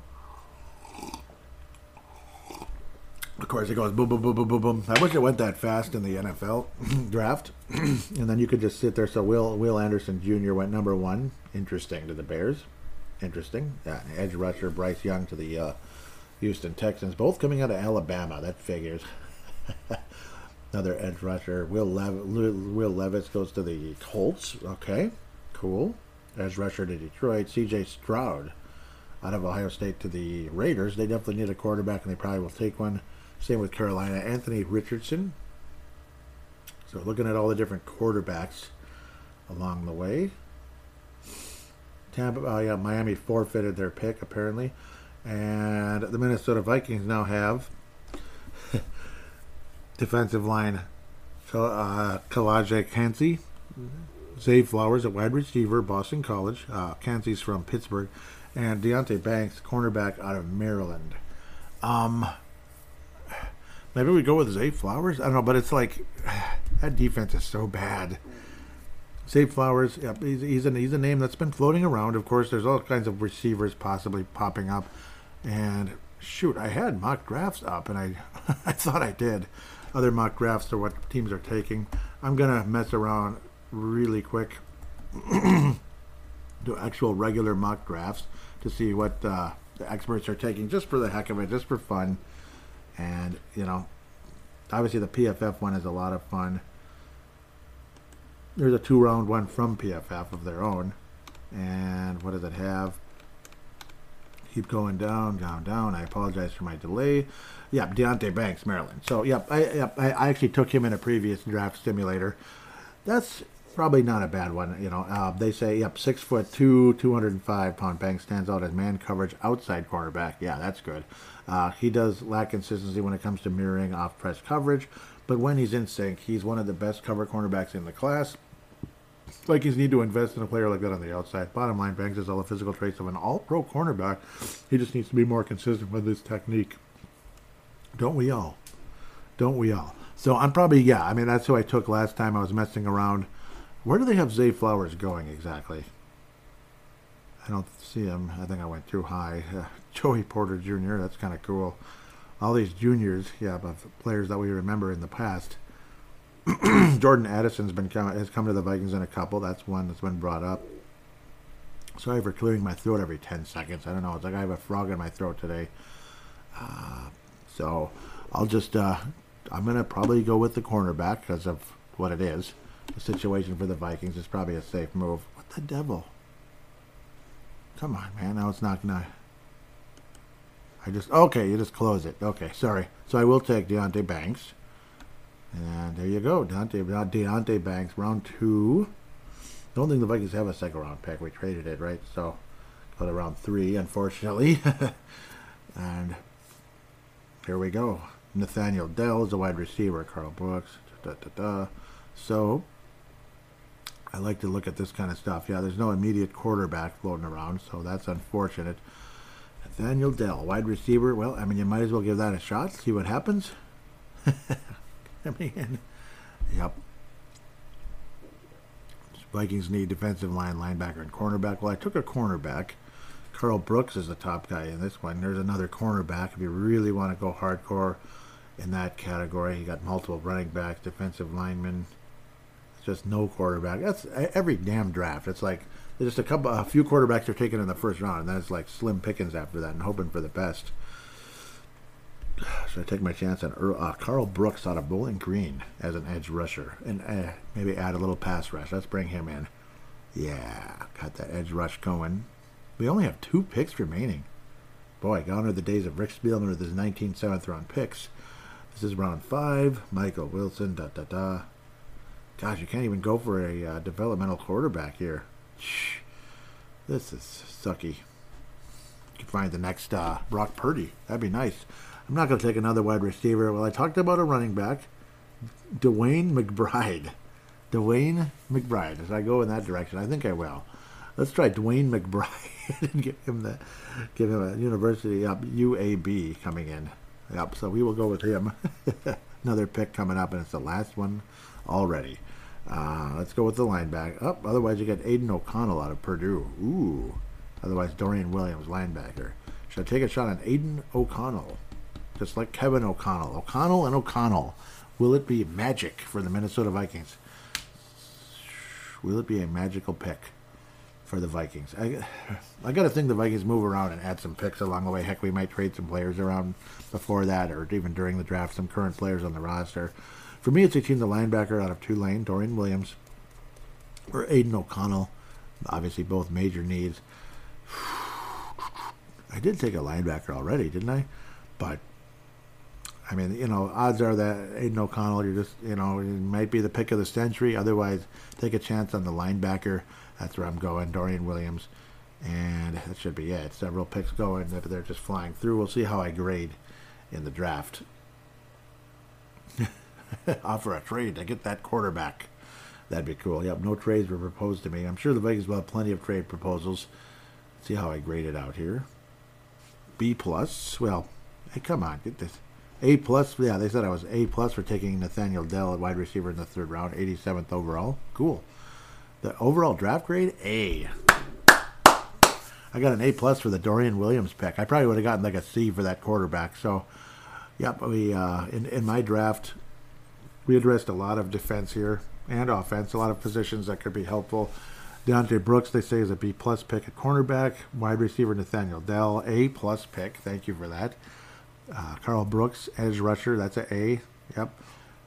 Of course, it goes boom, boom, boom, boom, boom, boom. I wish it went that fast in the NFL draft. And then you could just sit there. So Will Anderson Jr. went number 1. Interesting to the Bears. Interesting. Yeah, edge rusher Bryce Young to the Houston Texans. Both coming out of Alabama. That figures. Another edge rusher. Will Levis goes to the Colts. Okay, cool. Edge rusher to Detroit. C.J. Stroud out of Ohio State to the Raiders. They definitely need a quarterback, and they probably will take one. Same with Carolina. Anthony Richardson. So looking at all the different quarterbacks along the way. Miami forfeited their pick, apparently. And the Minnesota Vikings now have defensive line Kalaje Kansi, Zay Flowers at wide receiver, Boston College. Kansi's from Pittsburgh. And Deonte Banks, cornerback out of Maryland. Maybe we go with Zay Flowers? I don't know, but it's like that defense is so bad. Zay Flowers, yep, he's a name that's been floating around. Of course, there's all kinds of receivers possibly popping up. And shoot, I had mock drafts up, and I thought I did. Other mock drafts are what teams are taking. I'm going to mess around really quick. Do actual regular mock drafts to see what the experts are taking, just for the heck of it, just for fun. And, you know, obviously the PFF one is a lot of fun. There's a 2-round one from PFF of their own. And what does it have? Keep going down, down, down. I apologize for my delay. Yeah, Deonte Banks, Maryland. So, I actually took him in a previous draft simulator. That's probably not a bad one. You know, they say, 6'2", 205-pound Banks stands out as man coverage outside cornerback. Yeah, that's good. He does lack consistency when it comes to mirroring off-press coverage, but when he's in sync, he's one of the best cover cornerbacks in the class. Vikings need to invest in a player like that on the outside. Bottom line, Banks has all the physical traits of an all-pro cornerback. He just needs to be more consistent with his technique. Don't we all? Don't we all? So I'm probably, that's who I took last time I was messing around. Where do they have Zay Flowers going exactly? I don't see him. I think I went too high. Joey Porter Jr., that's kind of cool. All these juniors, of players that we remember in the past. Jordan Addison's has come to the Vikings in a couple. That's one that's been brought up. Sorry for clearing my throat every 10 seconds. I don't know. It's like I have a frog in my throat today. So I'll just, I'm going to probably go with the cornerback because of what it is. The situation for the Vikings is probably a safe move. What the devil? Come on, man. Now it's not going to... Okay, you just close it. Okay, sorry. So I will take Deonte Banks. And there you go. Deonte Banks, round 2. Don't think the Vikings have a second round pick. We traded it, right? So go to round 3, unfortunately. And here we go. Nathaniel Dell is a wide receiver. Carl Brooks. So I like to look at this kind of stuff. Yeah, there's no immediate quarterback floating around, so that's unfortunate. Nathaniel Dell, wide receiver. Well, I mean, you might as well give that a shot, see what happens. Yep. Vikings need defensive line, linebacker, and cornerback. Well, I took a cornerback. Carl Brooks is the top guy in this one. There's another cornerback if you really want to go hardcore in that category. You got multiple running backs, defensive linemen. It's just no quarterback. That's every damn draft. It's like there's just a few quarterbacks are taken in the first round, and then it's like slim pickings after that and hoping for the best. Should I take my chance on Carl Brooks out of Bowling Green as an edge rusher? And maybe add a little pass rush. Let's bring him in. Yeah, got that edge rush going. We only have 2 picks remaining. Boy, gone are the days of Rick Spielman with his 19 7th-round picks. This is round 5. Michael Wilson, Gosh, you can't even go for a developmental quarterback here. Shh. This is sucky. could find the next Brock Purdy. That'd be nice. I'm not going to take another wide receiver. Well, I talked about a running back, Dwayne McBride. Dwayne McBride. As I go in that direction, I think I will. Let's try Dwayne McBride and give him a university UAB coming in. Yep. So we will go with him. Another pick coming up, and it's the last one already. Let's go with the linebacker. Oh, otherwise you get Aiden O'Connell out of Purdue. Ooh. Otherwise Dorian Williams, linebacker. Should I take a shot on Aiden O'Connell? Just like Kevin O'Connell. O'Connell and O'Connell. Will it be magic for the Minnesota Vikings? Will it be a magical pick for the Vikings? I got to think the Vikings move around and add some picks along the way. Heck, we might trade some players around before that, or even during the draft, some current players on the roster. For me, it's between the linebacker out of Tulane, Dorian Williams, or Aiden O'Connell. Obviously, both major needs. I did take a linebacker already, didn't I? But, I mean, you know, odds are that Aiden O'Connell, you're just, you know, it might be the pick of the century. Otherwise, take a chance on the linebacker. That's where I'm going, Dorian Williams. And that should be it. Several picks going. They're just flying through. We'll see how I grade in the draft. Offer a trade to get that quarterback. That'd be cool. Yep, no trades were proposed to me. I'm sure the Vikings will have plenty of trade proposals. Let's see how I grade it out here. B+. Well, hey, come on. Get this. A+. Yeah, they said I was A+ for taking Nathaniel Dell, a wide receiver in the 3rd round, 87th overall. Cool. The overall draft grade, A. I got an A+ for the Dorian Williams pick. I probably would have gotten like a C for that quarterback. So, yep, we in my draft, we addressed a lot of defense here and offense, a lot of positions that could be helpful. Deontay Brooks, they say, is a B+ pick at cornerback. Wide receiver Nathaniel Dell, A+ pick. Thank you for that. Carl Brooks, edge rusher, that's an A. Yep.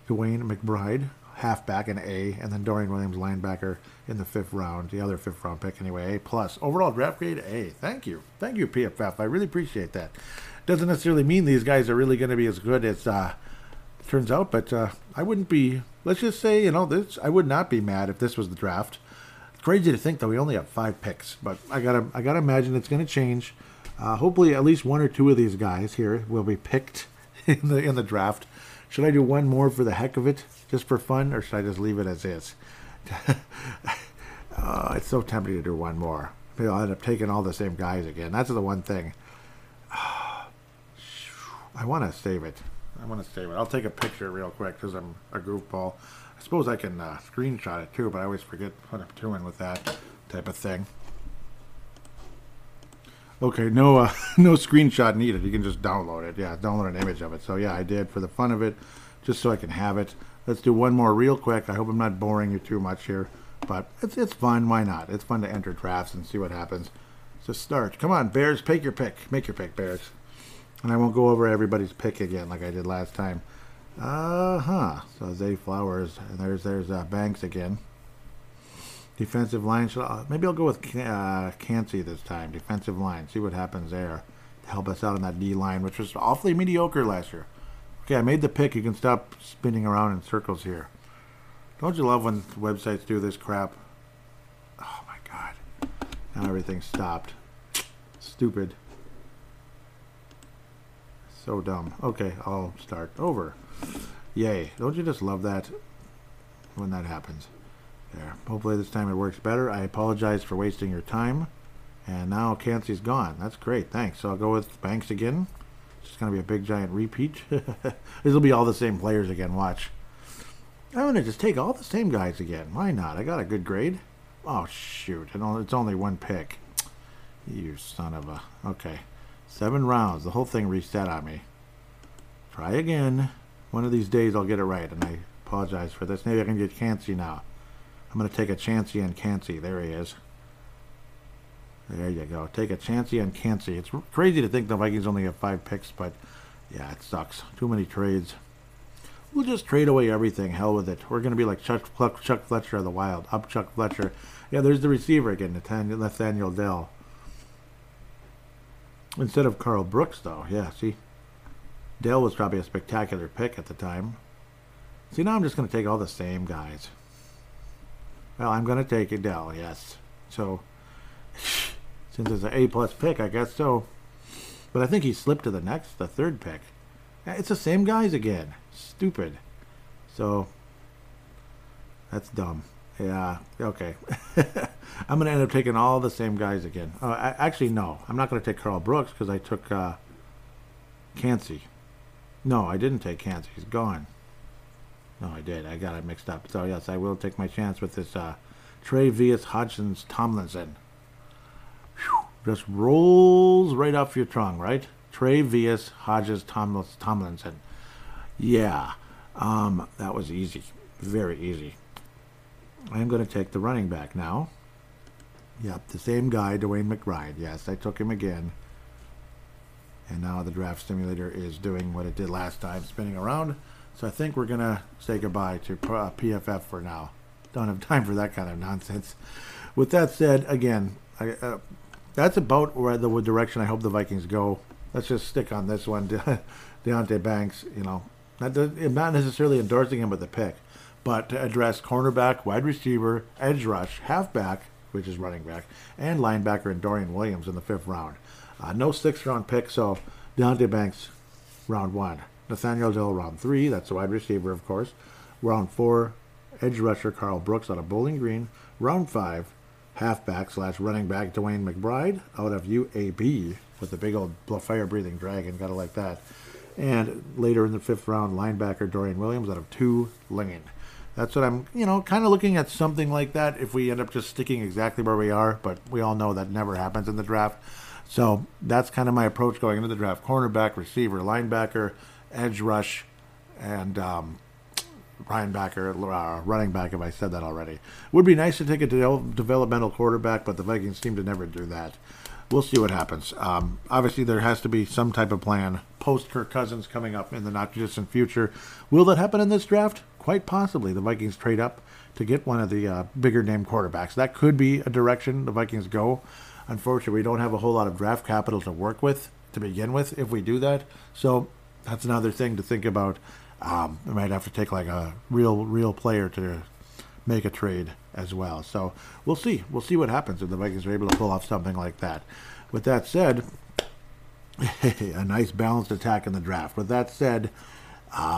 Dwayne McBride, halfback, an A. And then Dorian Williams, linebacker, in the 5th round. The other 5th round pick anyway, A+. Overall draft grade, A. Thank you. Thank you, PFF. I really appreciate that. Doesn't necessarily mean these guys are really going to be as good as turns out, but I wouldn't be, let's just say, you know, I would not be mad if this was the draft. It's crazy to think that we only have 5 picks, but I gotta imagine it's going to change. Hopefully at least 1 or 2 of these guys here will be picked in the draft. Should I do one more for the heck of it, just for fun, or should I just leave it as is? It's so tempting to do one more. Maybe I'll end up taking all the same guys again. That's the one thing. I want to save it. I'll take a picture real quick because I'm a goofball. I suppose I can screenshot it too, but I always forget what I'm doing with that type of thing. Okay, no screenshot needed. You can just download it. Yeah, download an image of it. So yeah, I did for the fun of it, just so I can have it. Let's do one more real quick. I hope I'm not boring you too much here, but it's fun. Why not? It's fun to enter drafts and see what happens. So start. Come on, Bears, make your pick. Make your pick, Bears. And I won't go over everybody's pick again like I did last time. So Zay Flowers, and there's Banks again. Defensive line, maybe I'll go with Cansey this time. Defensive line, see what happens there to help us out on that D line, which was awfully mediocre last year. Okay, I made the pick. You can stop spinning around in circles here. Don't you love when websites do this crap? Oh my God! Now everything's stopped. Stupid. So dumb. Okay, I'll start over. Yay. Don't you just love that when that happens? There. Hopefully this time it works better. I apologize for wasting your time. And now Cansey's gone. That's great. Thanks. So I'll go with Banks again. It's just going to be a big giant repeat. This will be all the same players again. Watch. I'm going to just take all the same guys again. Why not? I got a good grade. Oh, shoot. It's only 1 pick. You son of a... Okay. 7 rounds. The whole thing reset on me. Try again. One of these days I'll get it right, and I apologize for this. Maybe I can get Cansey now. I'm going to take a chancey on Cansey. There he is. There you go. Take a chancey on Cansey. It's crazy to think the Vikings only have 5 picks, but yeah, it sucks. Too many trades. We'll just trade away everything. Hell with it. We're going to be like Chuck Fletcher of the Wild. Up Chuck Fletcher. Yeah, there's the receiver again, Nathaniel Dell. Instead of Carl Brooks, though. Yeah, see? Dell was probably a spectacular pick at the time. See, now I'm just going to take all the same guys. Well, I'm going to take Dell, yes. So, since it's an A+ pick, I guess so. But I think he slipped to the third pick. It's the same guys again. Stupid. So that's dumb. Yeah, okay. I'm going to end up taking all the same guys again. Actually, no. I'm not going to take Carl Brooks because I took Cansey. No, I didn't take Cansey. He's gone. No, I did. I got it mixed up. So, yes, I will take my chance with this Tre'Vius Hodgins Tomlinson. Whew, just rolls right off your tongue, right? Tre'Vius Hodges Tomlinson. Yeah, that was easy. Very easy. I'm going to take the running back now. Yep, the same guy, Dwayne McBride. Yes, I took him again. And now the draft simulator is doing what it did last time, spinning around. So I think we're going to say goodbye to PFF for now. Don't have time for that kind of nonsense. With that said, again, that's about where the direction I hope the Vikings go. Let's just stick on this one. Deonte Banks, not necessarily endorsing him with the pick, but to address cornerback, wide receiver, edge rush, halfback, which is running back, and linebacker and Dorian Williams in the 5th round. No 6th-round pick, so Deonte Banks, round 1. Nathaniel Dill, round 3. That's a wide receiver, of course. Round 4, edge rusher Carl Brooks out of Bowling Green. Round 5, halfback / running back Dwayne McBride out of UAB with the big old fire-breathing dragon. Gotta like that. And later in the 5th round, linebacker Dorian Williams out of Tulane. That's what I'm, kind of looking at something like that if we end up just sticking exactly where we are. But we all know that never happens in the draft. So that's kind of my approach going into the draft. Cornerback, receiver, linebacker, edge rush, and running back, if I said that already. Would be nice to take a developmental quarterback, but the Vikings seem to never do that. We'll see what happens. Obviously, there has to be some type of plan post Kirk Cousins coming up in the not-too-distant future. Will that happen in this draft? Quite possibly. The Vikings trade up to get one of the bigger-name quarterbacks. That could be a direction the Vikings go. Unfortunately, we don't have a whole lot of draft capital to work with to begin with if we do that. So that's another thing to think about. We might have to take like a real player to make a trade as well. So we'll see. We'll see what happens if the Vikings are able to pull off something like that. With that said, a nice balanced attack in the draft. With that said,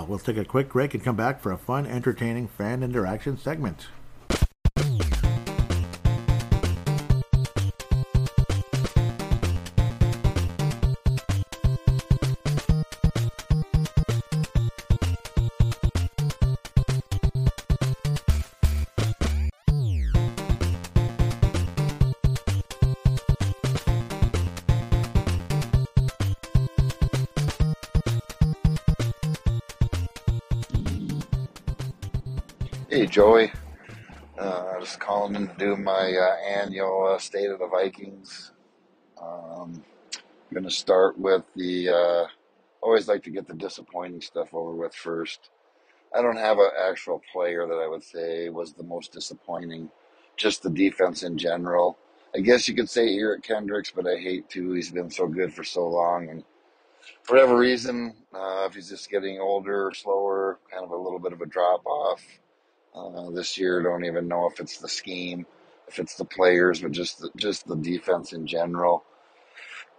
we'll take a quick break and come back for a fun, entertaining fan interaction segment. Hey, Joey. Just calling in to do my annual State of the Vikings. I'm going to start with always like to get the disappointing stuff over with first. I don't have an actual player that I would say was the most disappointing, just the defense in general. I guess you could say Eric Kendricks, but I hate to. He's been so good for so long. And for whatever reason, if he's just getting older, slower, kind of a little bit of a drop off. This year, don't even know if it's the scheme, if it's the players, but just the defense in general.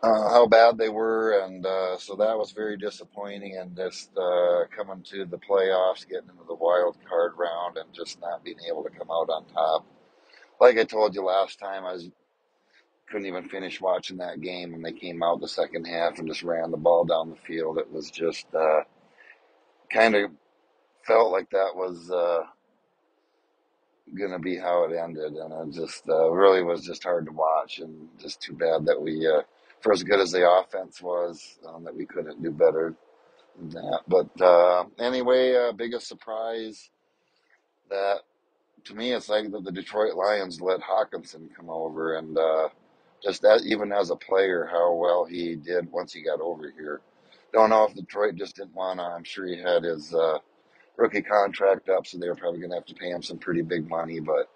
How bad they were, and so that was very disappointing. And just coming to the playoffs, getting into the wild card round, and just not being able to come out on top. Like I told you last time, couldn't even finish watching that game when they came out the second half and just ran the ball down the field. It was just kind of felt like that was going to be how it ended, and it just really was just hard to watch, and just too bad that we, for as good as the offense was, that we couldn't do better than that. But anyway, biggest surprise that to me, it's like the Detroit Lions let Hawkinson come over, and just that even as a player, how well he did once he got over here. Don't know if Detroit just didn't want to. I'm sure he had his rookie contract up, so they were probably going to have to pay him some pretty big money. But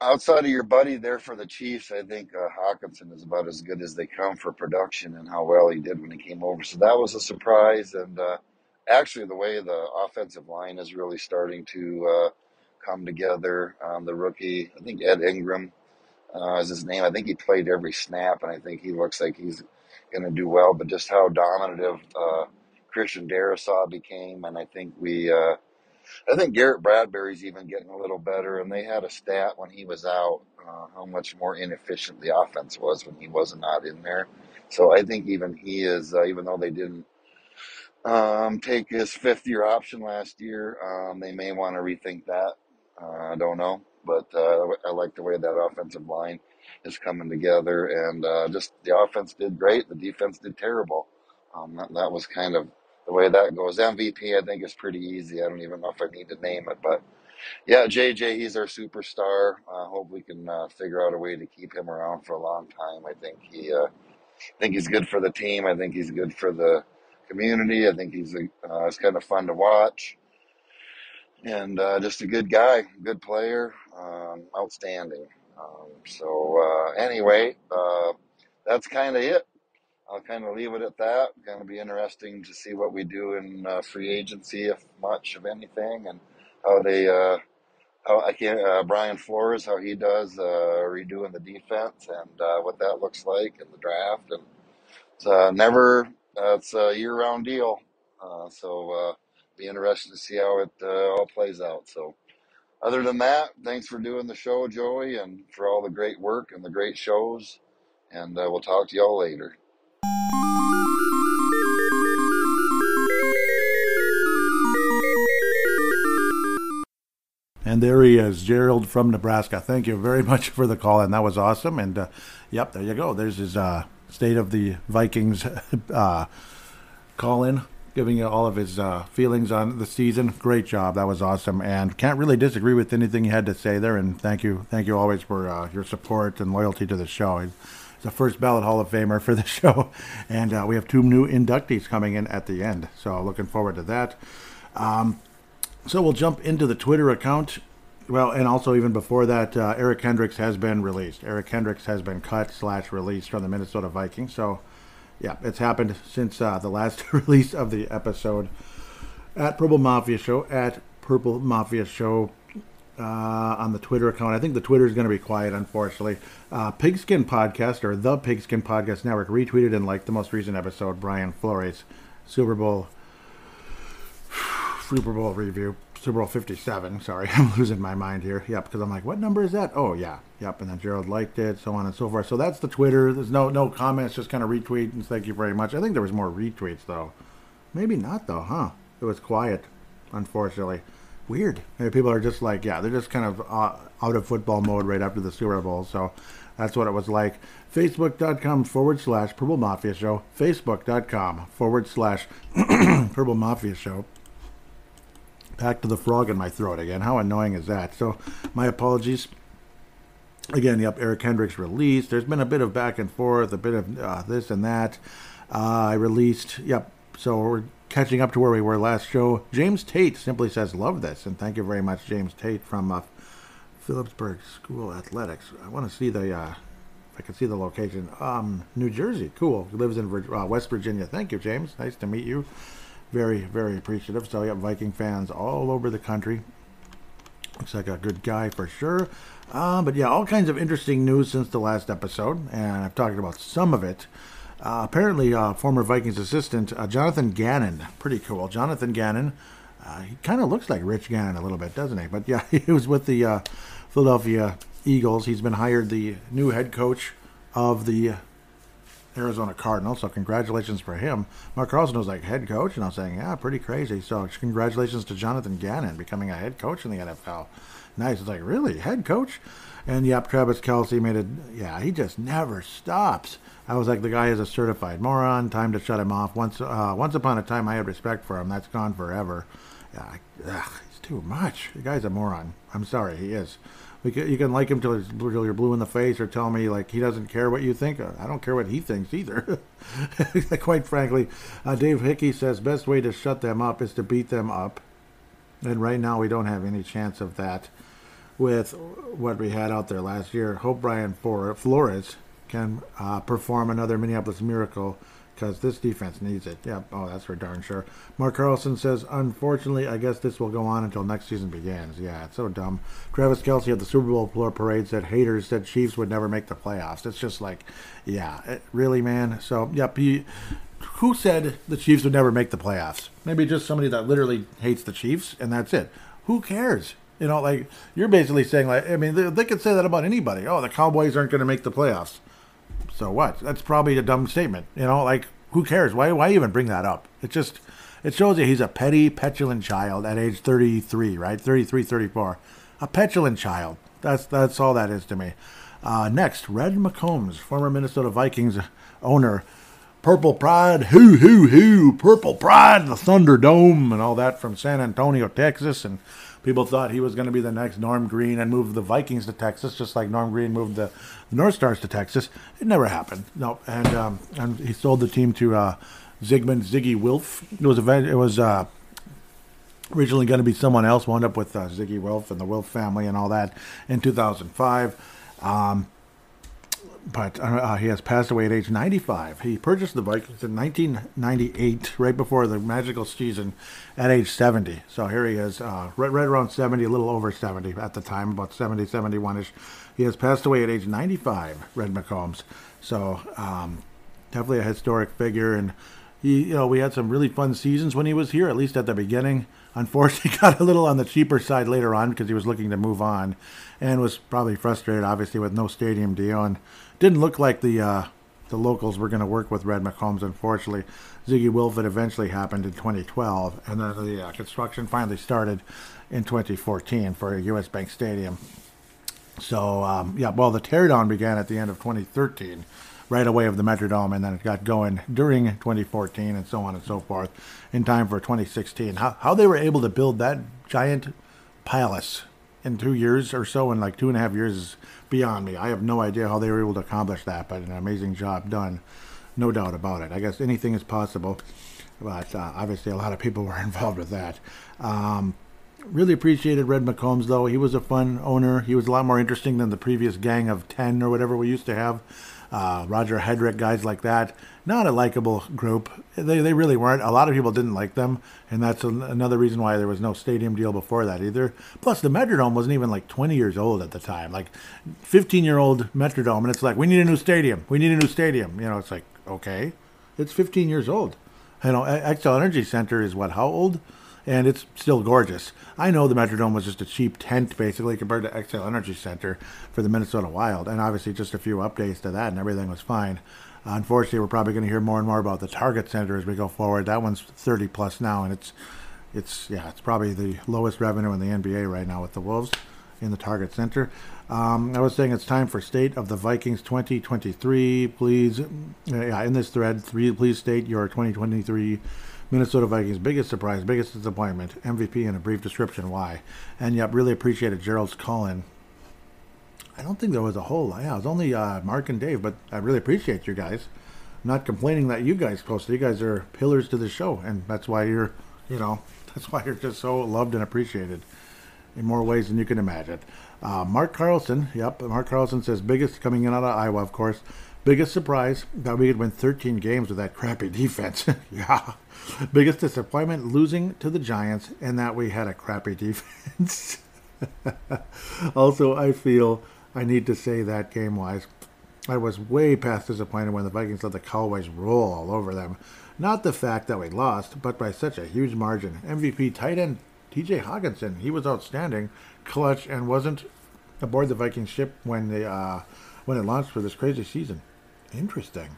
outside of your buddy there for the Chiefs, I think Hawkinson is about as good as they come for production and how well he did when he came over. So that was a surprise. And actually, the way the offensive line is really starting to come together, the rookie, I think Ed Ingram, is his name. I think he played every snap, and I think he looks like he's going to do well. But just how dominative Christian Darrisaw became, and I think Garrett Bradbury's even getting a little better. And they had a stat when he was out, how much more inefficient the offense was when he was not in there. So I think even he is, even though they didn't take his fifth-year option last year, they may want to rethink that. I don't know, but I like the way that offensive line is coming together, and just the offense did great, the defense did terrible. That was kind of the way that goes. MVP, I think, is pretty easy. I don't even know if I need to name it, but yeah, JJ, he's our superstar. Hope we can figure out a way to keep him around for a long time. I think he's good for the team. I think he's good for the community. I think it's kind of fun to watch, and just a good guy, good player, outstanding. Anyway, that's kind of it. I'll kind of leave it at that. Going to be interesting to see what we do in free agency, if much of anything, and how they, Brian Flores, how he does redoing the defense, and what that looks like in the draft. And it's a year-round deal. Be interested to see how it all plays out. So other than that, thanks for doing the show, Joey, and for all the great work and the great shows. And we'll talk to y'all later. And there he is, Gerald from Nebraska. Thank you very much for the call, and that was awesome. And yep, there you go. There's his State of the Vikings call-in, giving you all of his feelings on the season. Great job. That was awesome. And can't really disagree with anything you had to say there. And thank you always for your support and loyalty to the show. He's the first ballot Hall of Famer for the show. And we have 2 new inductees coming in at the end. So looking forward to that. So we'll jump into the Twitter account. Well, and also even before that, Eric Hendricks has been released. Eric Hendricks has been cut/released from the Minnesota Vikings. So, yeah, it's happened since the last release of the episode at Purple Mafia Show, on the Twitter account. I think the Twitter is going to be quiet, unfortunately. Pigskin Podcast, or the Pigskin Podcast Network, retweeted and liked the most recent episode, Brian Flores, Super Bowl review. Super Bowl 57, sorry, I'm losing my mind here. Yep, because I'm like, what number is that? Oh, yeah, yep, and then Gerald liked it, so on and so forth. So that's the Twitter. There's no comments, just kind of retweet and thank you very much. I think there was more retweets, though. Maybe not, though, huh? It was quiet, unfortunately. Weird. Maybe people are just like, yeah, they're just kind of out of football mode right after the Super Bowl, so that's what it was like. Facebook.com/Purple Mafia Show. Facebook.com/Purple Mafia Show. Back to the frog in my throat again. How annoying is that? So, my apologies. Again, yep, Eric Hendricks released. There's been a bit of back and forth, a bit of this and that. I released, yep, so we're catching up to where we were last show. James Tate simply says, love this. And thank you very much, James Tate from Phillipsburg School Athletics. I want to see if I can see the location. New Jersey, cool. He lives in West Virginia. Thank you, James. Nice to meet you. Very, very appreciative. So, yeah, Viking fans all over the country. Looks like a good guy for sure. But, yeah, all kinds of interesting news since the last episode, and I've talked about some of it. Apparently, former Vikings assistant Jonathan Gannon, pretty cool. Jonathan Gannon, he kind of looks like Rich Gannon a little bit, doesn't he? But, yeah, he was with the Philadelphia Eagles. He's been hired the new head coach of the Arizona Cardinals, so congratulations for him. Mark Carlson was like, head coach? And I was saying, yeah, pretty crazy. So congratulations to Jonathan Gannon becoming a head coach in the NFL. Nice. It's like, really? Head coach? And yep, Travis Kelce made it. Yeah, he just never stops. I was like, the guy is a certified moron. Time to shut him off. Once upon a time, I had respect for him. That's gone forever. Yeah, he's too much. The guy's a moron. I'm sorry, he is. You can like him till you're blue in the face, or tell me like he doesn't care what you think. I don't care what he thinks either. Quite frankly, Dave Hickey says best way to shut them up is to beat them up, and right now we don't have any chance of that with what we had out there last year. Hope Brian Flores can perform another Minneapolis miracle because this defense needs it. Yep. Oh, that's for darn sure. Mark Carlson says, unfortunately, I guess this will go on until next season begins. Yeah, it's so dumb. Travis Kelce at the Super Bowl parade said haters said Chiefs would never make the playoffs. It's just like, yeah, really, man. So, yep. Who said the Chiefs would never make the playoffs? Maybe just somebody that literally hates the Chiefs, and that's it. Who cares? You know, like, you're basically saying, like, I mean, they could say that about anybody. Oh, the Cowboys aren't going to make the playoffs. So what? That's probably a dumb statement. You know, like, who cares? Why even bring that up? It shows you he's a petty, petulant child at age 33, right? 33, 34. A petulant child. That's all that is to me. Next, Red McCombs, former Minnesota Vikings owner. Purple Pride, hoo, hoo, hoo, Purple Pride, the Thunderdome, and all that from San Antonio, Texas. And people thought he was going to be the next Norm Green and move the Vikings to Texas, just like Norm Green moved the North Stars to Texas. It never happened. No, and he sold the team to Ziggy Wilf. It was originally going to be someone else. Wound up with Ziggy Wilf and the Wilf family and all that in 2005. But he has passed away at age 95. He purchased the Vikings in 1998, right before the magical season, at age 70. So here he is, right around 70, a little over 70 at the time, about 70, 71-ish. He has passed away at age 95, Red McCombs. So definitely a historic figure. And we had some really fun seasons when he was here, at least at the beginning. Unfortunately, got a little on the cheaper side later on because he was looking to move on and was probably frustrated, obviously, with no stadium deal. And didn't look like the locals were going to work with Red McCombs, unfortunately. Ziggy Wilford eventually happened in 2012, and then the construction finally started in 2014 for a U.S. Bank Stadium. So, the teardown began at the end of 2013, right away of the Metrodome, and then it got going during 2014 and so on and so forth in time for 2016. How they were able to build that giant palace in 2 years or so, in like 2.5 years, is beyond me. I have no idea how they were able to accomplish that, but an amazing job done, no doubt about it. I guess anything is possible, but obviously a lot of people were involved with that. Really appreciated Red McCombs, though. He was a fun owner. He was a lot more interesting than the previous gang of 10 or whatever we used to have. Roger Hedrick, guys like that. Not a likable group. They really weren't. A lot of people didn't like them, and that's another reason why there was no stadium deal before that either. Plus, the Metrodome wasn't even like 20 years old at the time. Like 15-year-old Metrodome, and it's like, we need a new stadium. We need a new stadium. It's like, okay. It's 15 years old. XL Energy Center is what, how old? And it's still gorgeous. I know the Metrodome was just a cheap tent, basically, compared to XL Energy Center for the Minnesota Wild. And obviously just a few updates to that, and everything was fine. Unfortunately, we're probably going to hear more and more about the Target Center as we go forward. That one's 30-plus now, and it's probably the lowest revenue in the NBA right now with the Wolves in the Target Center. I was saying it's time for State of the Vikings 2023. Please, in this thread, please state your 2023 Minnesota Vikings biggest surprise, biggest disappointment, MVP, and a brief description why. And really appreciated Gerald's call-in. I don't think there was a whole lot. Yeah, it was only Mark and Dave, but I really appreciate you guys. I'm not complaining that you guys posted. You guys are pillars to the show, and that's why you're just so loved and appreciated in more ways than you can imagine. Mark Carlson says, biggest, coming in out of Iowa, of course, biggest surprise that we could win 13 games with that crappy defense. Yeah. Biggest disappointment, losing to the Giants, and that we had a crappy defense. Also, I feel I need to say that game-wise, I was way past disappointed when the Vikings let the Cowboys roll all over them. Not the fact that we lost, but by such a huge margin. MVP tight end TJ Hawkinson, he was outstanding, clutch, and wasn't aboard the Vikings ship when it launched for this crazy season. Interesting.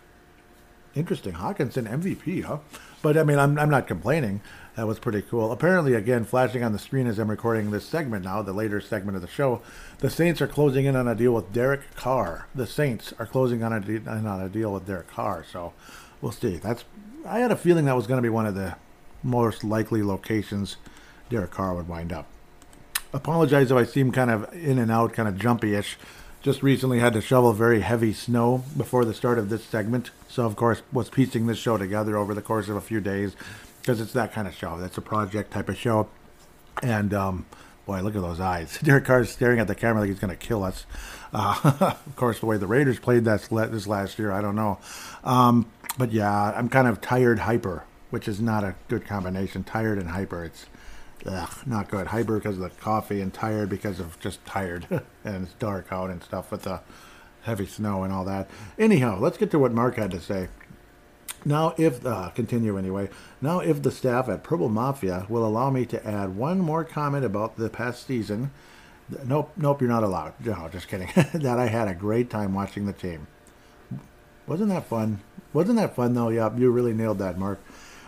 Hawkinson MVP, huh? But I mean, I'm not complaining. That was pretty cool. Apparently, again, flashing on the screen as I'm recording this segment now, the later segment of the show, the Saints are closing in on a deal with Derek Carr. The Saints are closing on a deal with Derek Carr. So we'll see. I had a feeling that was going to be one of the most likely locations Derek Carr would wind up. Apologize if I seem kind of in and out, kind of jumpy-ish. Just recently had to shovel very heavy snow before the start of this segment. So, of course, was piecing this show together over the course of a few days because it's that kind of show. That's a project type of show. And, boy, look at those eyes. Derek Carr's staring at the camera like he's going to kill us. Of course, the way the Raiders played this last year, I don't know. But yeah, I'm kind of tired hyper, which is not a good combination. Tired and hyper, it's not good. Hyper because of the coffee and tired because of just tired. And it's dark out and stuff with the heavy snow and all that. Anyhow, let's get to what Mark had to say. Now, continue anyway. Now, if the staff at Purple Mafia will allow me to add one more comment about the past season. Nope, you're not allowed. No, just kidding. That I had a great time watching the team. Wasn't that fun? Wasn't that fun, though? Yeah, you really nailed that, Mark.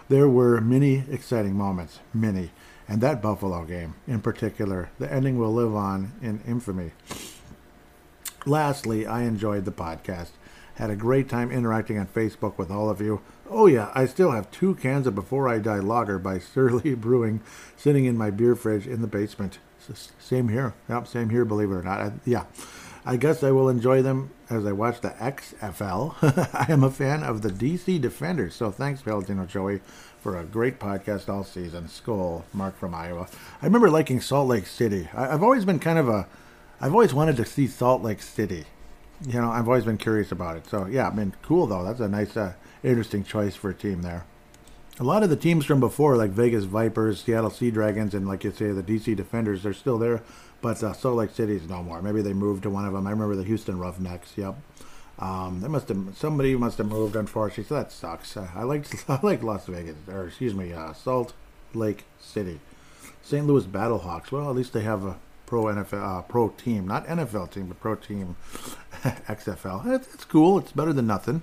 There were many exciting moments. Many. And that Buffalo game, in particular, the ending will live on in infamy. Lastly, I enjoyed the podcast. Had a great time interacting on Facebook with all of you. Oh yeah, I still have 2 cans of Before I Die Lager by Surly Brewing sitting in my beer fridge in the basement. Same here. Yep, same here, believe it or not. I guess I will enjoy them as I watch the XFL. I am a fan of the DC Defenders, so thanks, Paladino Joey, for a great podcast all season. Skol, Mark from Iowa. I remember liking Salt Lake City. I've always been I've always wanted to see Salt Lake City. You know, I've always been curious about it. So, yeah, I mean, cool, though. That's a nice, interesting choice for a team there. A lot of the teams from before, like Vegas Vipers, Seattle Sea Dragons, and like you say, the DC Defenders, they're still there. But Salt Lake City's no more. Maybe they moved to one of them. I remember the Houston Roughnecks. Yep. Somebody must have moved, unfortunately. So that sucks. I like Las Vegas, or excuse me, Salt Lake City. St. Louis Battlehawks. Well, at least they have a pro NFL, pro team, not NFL team, but pro team. XFL. It's cool. It's better than nothing.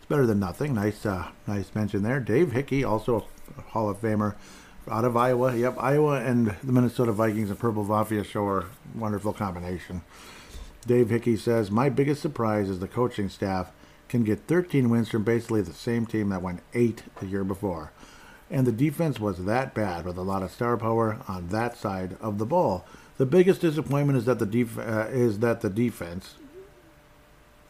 Nice mention there. Dave Hickey, also a Hall of Famer out of Iowa. Yep, Iowa and the Minnesota Vikings and Purple Mafia show are a wonderful combination. Dave Hickey says, my biggest surprise is the coaching staff can get 13 wins from basically the same team that won 8 the year before. And the defense was that bad with a lot of star power on that side of the ball. The biggest disappointment is that the defense,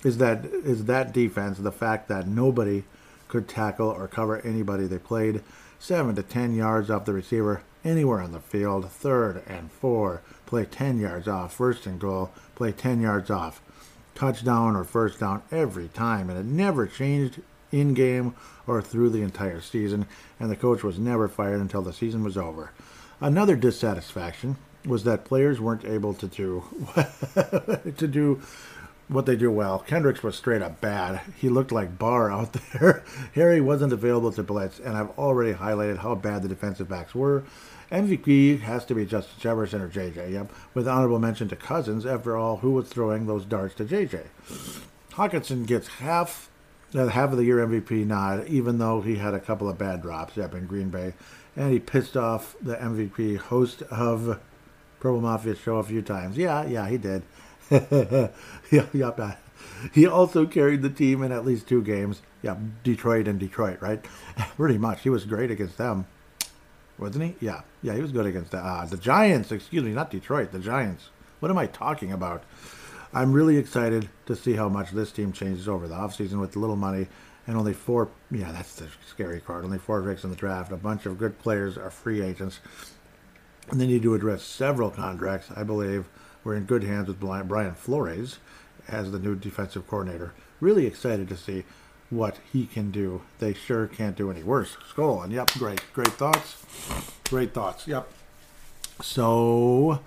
the fact that nobody could tackle or cover anybody they played 7 to 10 yards off the receiver anywhere on the field, 3rd and 4, play 10 yards off, 1st and goal, play 10 yards off, touchdown or first down every time, and it never changed in game or through the entire season, and the coach was never fired until the season was over. Another dissatisfaction was that players weren't able to do what they do well. Kendricks was straight up bad. He looked like Barr out there. Harry wasn't available to blitz, and I've already highlighted how bad the defensive backs were. MVP has to be Justin Jefferson or JJ, yep, with honorable mention to Cousins. After all, who was throwing those darts to JJ? Hawkinson gets half of the year MVP nod, even though he had a couple of bad drops, yep, in Green Bay, and he pissed off the MVP host of Purple Mafia show a few times. Yeah, he did. Yep. He also carried the team in at least 2 games. Yeah, Detroit, right? Pretty much. He was great against them. Wasn't he? Yeah, he was good against the Giants. Excuse me, not Detroit, the Giants. What am I talking about? I'm really excited to see how much this team changes over the offseason with little money and only 4. Yeah, that's the scary part. Only 4 picks in the draft. A bunch of good players are free agents. And they need to address several contracts, I believe. We're in good hands with Brian Flores as the new defensive coordinator. Really excited to see what he can do. They sure can't do any worse. Skol. And yep, great thoughts. Yep. So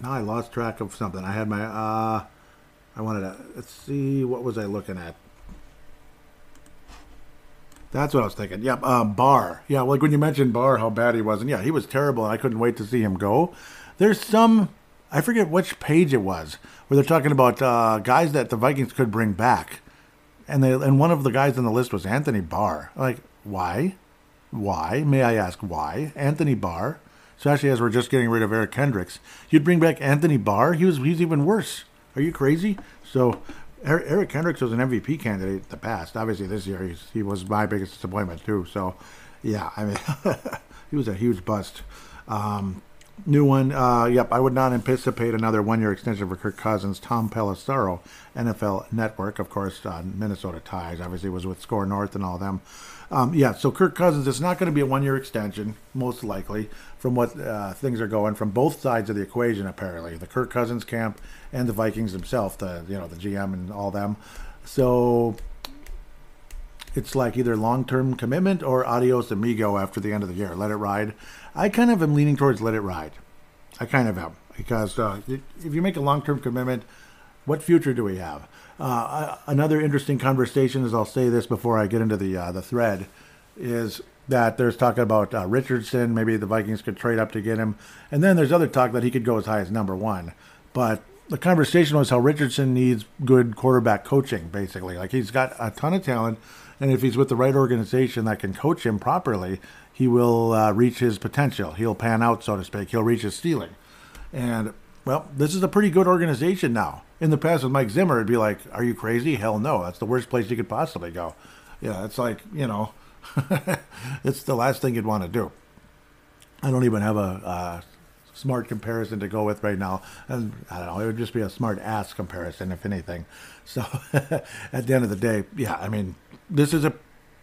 now I lost track of something. I had my I wanted to, let's see, what was I looking at? That's what I was thinking. Yep, Barr. Yeah, like when you mentioned Barr, how bad he was. And yeah, he was terrible, and I couldn't wait to see him go. There's some, I forget which page it was, where they're talking about guys that the Vikings could bring back. And one of the guys on the list was Anthony Barr. Like, why? Why? May I ask why? Anthony Barr? Especially as we're just getting rid of Eric Kendricks. You'd bring back Anthony Barr? He's even worse. Are you crazy? So Eric Kendricks was an MVP candidate in the past. Obviously, this year he was my biggest disappointment too. So, yeah, I mean, he was a huge bust. New one, yep, I would not anticipate another 1-year extension for Kirk Cousins. Tom Pelissero, NFL Network, of course, Minnesota Ties, obviously was with Score North and all them. So Kirk Cousins, it's not going to be a 1-year extension, most likely, from what things are going from both sides of the equation, apparently. The Kirk Cousins camp and the Vikings themselves, the GM and all them. So it's like either long-term commitment or adios amigo after the end of the year. Let it ride. I kind of am leaning towards let it ride. I kind of am. Because if you make a long-term commitment, what future do we have? Another interesting conversation, as I'll say this before I get into the thread, is that there's talk about Richardson. Maybe the Vikings could trade up to get him. And then there's other talk that he could go as high as number 1. But the conversation was how Richardson needs good quarterback coaching, basically. Like, he's got a ton of talent, and if he's with the right organization that can coach him properly, he will reach his potential. He'll pan out, so to speak. He'll reach his ceiling. And, well, this is a pretty good organization now. In the past with Mike Zimmer, it'd be like, are you crazy? Hell no. That's the worst place you could possibly go. Yeah, it's like, it's the last thing you'd want to do. I don't even have a smart comparison to go with right now. And I don't know, it would just be a smart ass comparison, if anything. So at the end of the day, yeah, I mean, this is a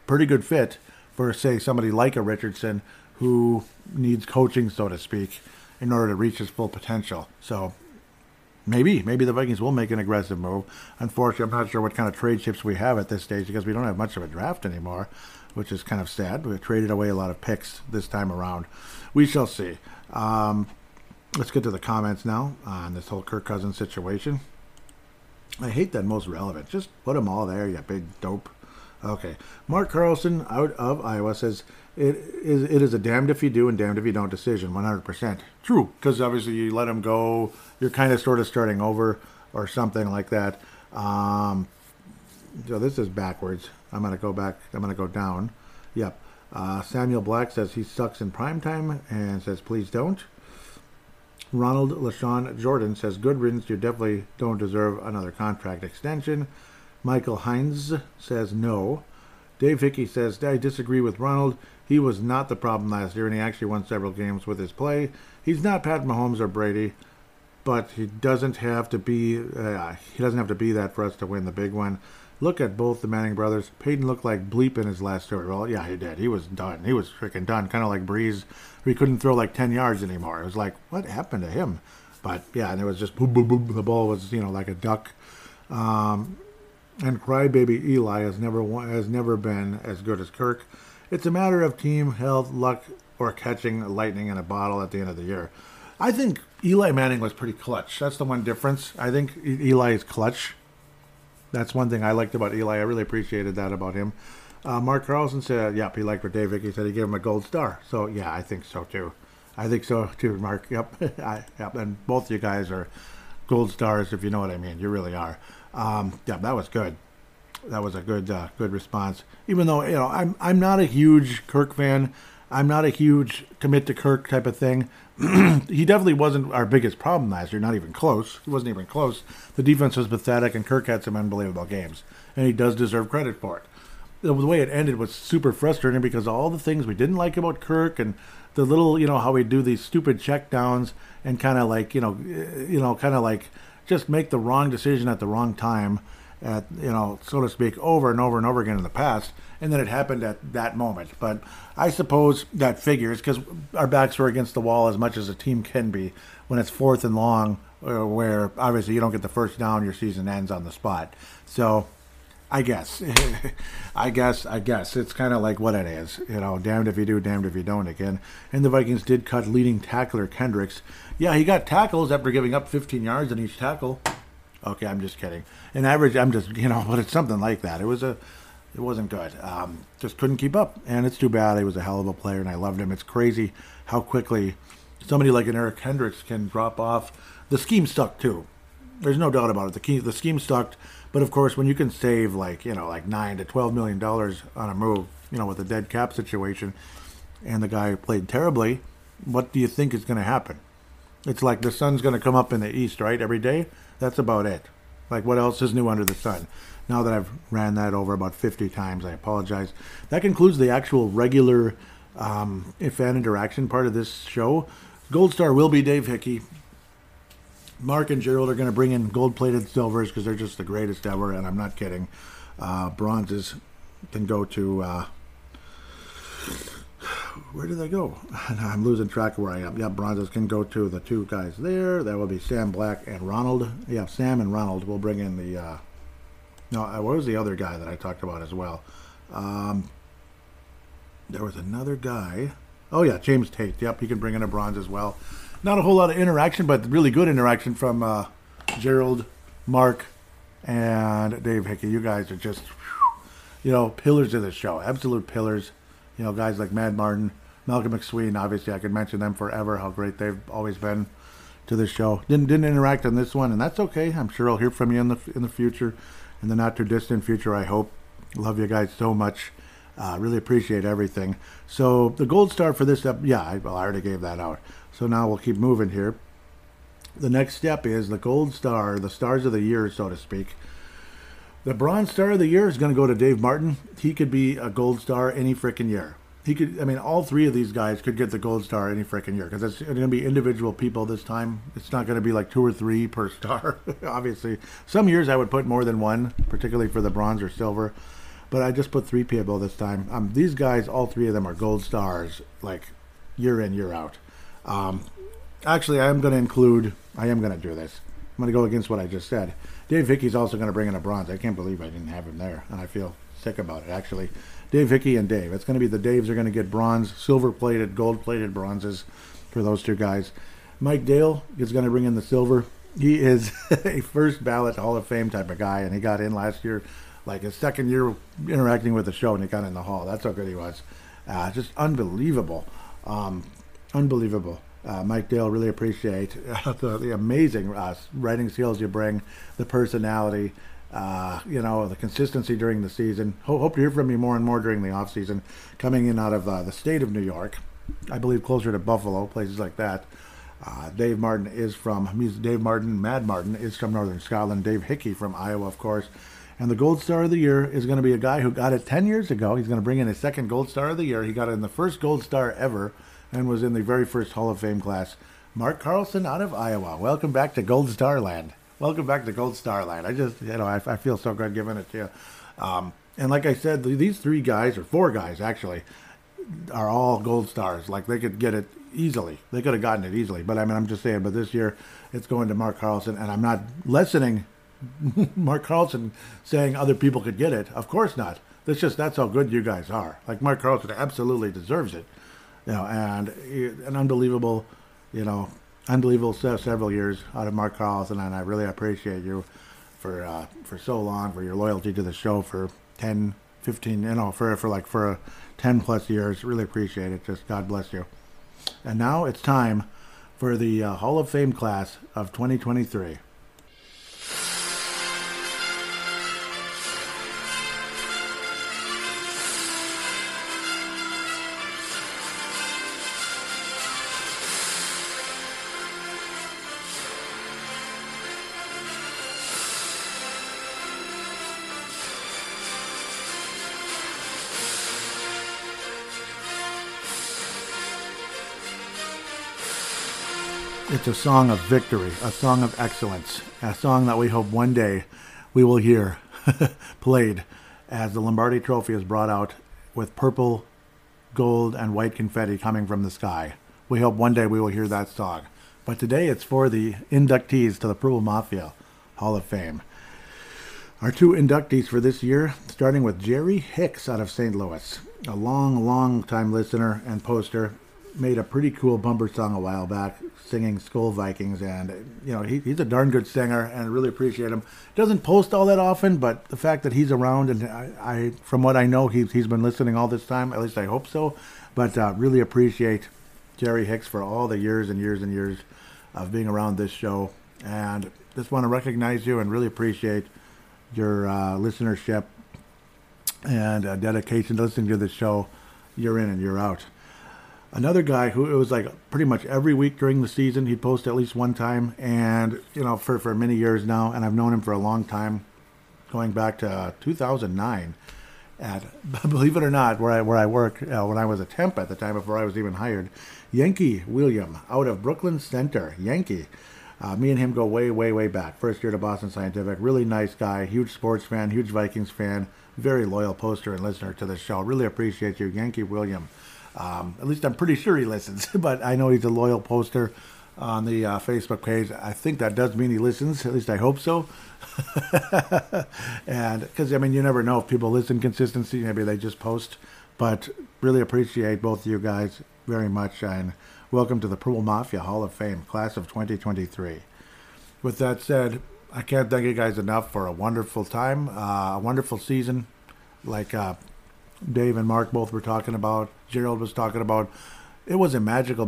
pretty good fit for, say, somebody like a Richardson who needs coaching, so to speak, in order to reach his full potential. So maybe the Vikings will make an aggressive move. Unfortunately, I'm not sure what kind of trade chips we have at this stage because we don't have much of a draft anymore, which is kind of sad. We've traded away a lot of picks this time around. We shall see. Let's get to the comments now on this whole Kirk Cousins situation. I hate that most relevant. Just put them all there, you big dope. Okay. Mark Carlson out of Iowa says, it is a damned if you do and damned if you don't decision, 100%. True, because obviously you let him go, you're kind of sort of starting over or something like that. So this is backwards. I'm going to go back. I'm going to go down. Yep. Samuel Black says he sucks in primetime and says please don't. Ronald LaShawn Jordan says good riddance. You definitely don't deserve another contract extension. Michael Hines says no. Dave Hickey says I disagree with Ronald. He was not the problem last year, and he actually won several games with his play. He's not Pat Mahomes or Brady, but he doesn't have to be. He doesn't have to be that for us to win the big one. Look at both the Manning brothers. Peyton looked like bleep in his last story. Well, yeah, he did. He was done. He was freaking done. Kind of like Breeze. He couldn't throw like 10 yards anymore. It was like, what happened to him? But, yeah, and it was just boom, boom, boom. The ball was, like a duck. And crybaby Eli has never been as good as Kirk. It's a matter of team health, luck, or catching lightning in a bottle at the end of the year. I think Eli Manning was pretty clutch. That's the one difference. I think Eli is clutch. That's one thing I liked about Eli. I really appreciated that about him. Mark Carlson said, yep, he liked what Dave Hickey said. He gave him a gold star. So, yeah, I think so, too. Mark. Yep. Yep. And both you guys are gold stars, if you know what I mean. You really are. Yeah, that was good. That was a good response. Even though, I'm not a huge Kirk fan. I'm not a huge commit to Kirk type of thing. He definitely wasn't our biggest problem last year. Not even close. He wasn't even close. The defense was pathetic, and Kirk had some unbelievable games. And he does deserve credit for it. The way it ended was super frustrating because all the things we didn't like about Kirk and the little, how we do these stupid checkdowns and kind of like, just make the wrong decision at the wrong time, so to speak, over and over and over again in the past. And then it happened at that moment. But I suppose that figures because our backs were against the wall as much as a team can be when it's 4th and long, where obviously you don't get the first down, your season ends on the spot. So I guess it's kind of like what it is. Damned if you do, damned if you don't again. And the Vikings did cut leading tackler Kendricks. Yeah, he got tackles after giving up 15 yards on each tackle. Okay, I'm just kidding. In average, but it's something like that. It wasn't good. Just couldn't keep up, and it's too bad. He was a hell of a player, and I loved him. It's crazy how quickly somebody like an Eric Hendricks can drop off. The scheme stuck too. There's no doubt about it. The scheme stuck, but of course, when you can save like $9 to $12 million on a move, with a dead cap situation, and the guy played terribly, what do you think is going to happen? It's like the sun's going to come up in the east, right? Every day. That's about it. Like, what else is new under the sun? Now that I've ran that over about 50 times, I apologize. That concludes the actual regular fan interaction part of this show. Gold star will be Dave Hickey. Mark and Gerald are going to bring in gold-plated silvers because they're just the greatest ever, and I'm not kidding. Bronzes can go to... where do they go? I'm losing track of where I am. Yeah, bronzes can go to the two guys there. That will be Sam Black and Ronald. Yeah, Sam and Ronald will bring in the... what was the other guy that I talked about as well? There was another guy. Oh, yeah, James Tate. Yep, he can bring in a bronze as well. Not a whole lot of interaction, but really good interaction from Gerald, Mark, and Dave Hickey. You guys are just, pillars of the show. Absolute pillars. Guys like Mad Martin, Malcolm McSween. Obviously, I could mention them forever, how great they've always been to this show. Didn't interact on this one, and that's okay. I'm sure I'll hear from you in the future, in the not-too-distant future, I hope. Love you guys so much. Really appreciate everything. So the gold star for this step, I already gave that out. So now we'll keep moving here. The next step is the gold star, the stars of the year, so to speak. The bronze star of the year is going to go to Dave Martin. He could be a gold star any freaking year. All three of these guys could get the gold star any freaking year because it's going to be individual people this time. It's not going to be like 2 or 3 per star, obviously. Some years I would put more than one, particularly for the bronze or silver. But I just put 3 people this time. These guys, all 3 of them are gold stars, like year in, year out. Actually, I am going to do this. I'm going to go against what I just said. Dave Hickey's also going to bring in a bronze. I can't believe I didn't have him there, and I feel sick about it, actually. Dave Hickey and Dave. It's going to be the Daves are going to get bronze, silver-plated, gold-plated bronzes for those 2 guys. Mike Dale is going to bring in the silver. He is a first ballot Hall of Fame type of guy, and he got in last year. Like his second year interacting with the show, and he got in the hall. That's how good he was. Just unbelievable. Unbelievable. Mike Dale, really appreciate the amazing writing skills you bring, the personality, the consistency during the season. Hope to hear from you more and more during the off season. Coming in out of the state of New York, I believe closer to Buffalo, places like that. Mad Martin is from Northern Scotland. Dave Hickey from Iowa, of course. And the gold star of the year is going to be a guy who got it 10 years ago. He's going to bring in his second gold star of the year. He got it in the first gold star ever and was in the very first Hall of Fame class. Mark Carlson out of Iowa. Welcome back to Gold Star Land. Welcome back to Gold Star Land. I feel so good giving it to you. And like I said, these 3 guys, or 4 guys actually, are all gold stars. Like they could get it easily. They could have gotten it easily. But I'm just saying, but this year it's going to Mark Carlson, and I'm not lessening Mark Carlson saying other people could get it. Of course not. That's how good you guys are. Like Mark Carlson absolutely deserves it. And an unbelievable several years out of Mark Carlson, and I really appreciate you for so long, for your loyalty to the show for 10, 15, for 10 plus years. Really appreciate it. Just God bless you. And now it's time for the Hall of Fame class of 2023. It's a song of victory, a song of excellence, a song that we hope one day we will hear played as the Lombardi Trophy is brought out with purple, gold, and white confetti coming from the sky. We hope one day we will hear that song. But today it's for the inductees to the Purple Mafia Hall of Fame. Our 2 inductees for this year, starting with Jerry Hicks out of St. Louis, a long time listener and poster. Made a pretty cool bumper song a while back, singing Skull Vikings, and he's a darn good singer, and I really appreciate him. Doesn't post all that often, but the fact that he's around, and I from what I know, he's been listening all this time. At least I hope so. But really appreciate Jerry Hicks for all the years and years and years of being around this show, and just want to recognize you and really appreciate your listenership and dedication to listening to the show year in and year out. Another guy who it was like pretty much every week during the season, he'd post at least one time, and for many years now, and I've known him for a long time, going back to 2009. At believe it or not, where I work when I was a temp at the time before I was even hired, Yankee William out of Brooklyn Center. Yankee, me and him go way back. First year to Boston Scientific. Really nice guy, huge sports fan, huge Vikings fan, very loyal poster and listener to the show. Really appreciate you, Yankee William. At least I'm pretty sure he listens, but I know he's a loyal poster. on the Facebook page. I think that does mean he listens. At least I hope so. And because, I mean, you never know if people listen consistency. Maybe they just post. But really appreciate both of you guys very much. And welcome to the Purple Mafia Hall of Fame, class of 2023. With that said, I can't thank you guys enough for a wonderful time, a wonderful season. Like Dave and Mark both were talking about, Gerald was talking about. It was a magical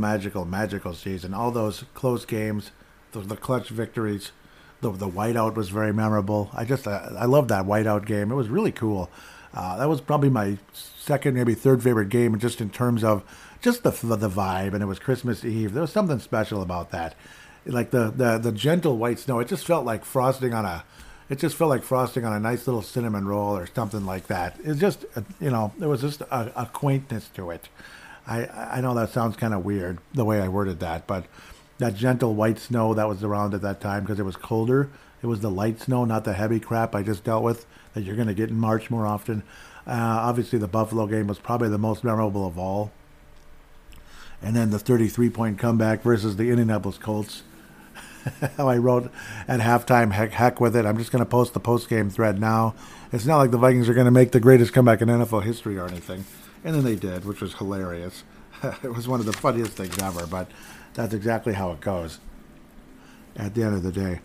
season. All those close games, the clutch victories, the whiteout was very memorable. I loved that whiteout game. It was really cool. That was probably my second, maybe third favorite game, just in terms of just the vibe. And it was Christmas Eve. There was something special about that. Like the gentle white snow. It just felt like frosting on a nice little cinnamon roll or something like that. It's just, there was just a quaintness to it. I know that sounds kind of weird, the way I worded that, but that gentle white snow that was around at that time because it was colder. It was the light snow, not the heavy crap I just dealt with that you're going to get in March more often. Obviously, the Buffalo game was probably the most memorable of all. And then the 33-point comeback versus the Indianapolis Colts. How I wrote at halftime, heck with it. I'm just going to post the post-game thread now. It's not like the Vikings are going to make the greatest comeback in NFL history or anything. And then they did, which was hilarious. It was one of the funniest things ever, but that's exactly how it goes at the end of the day.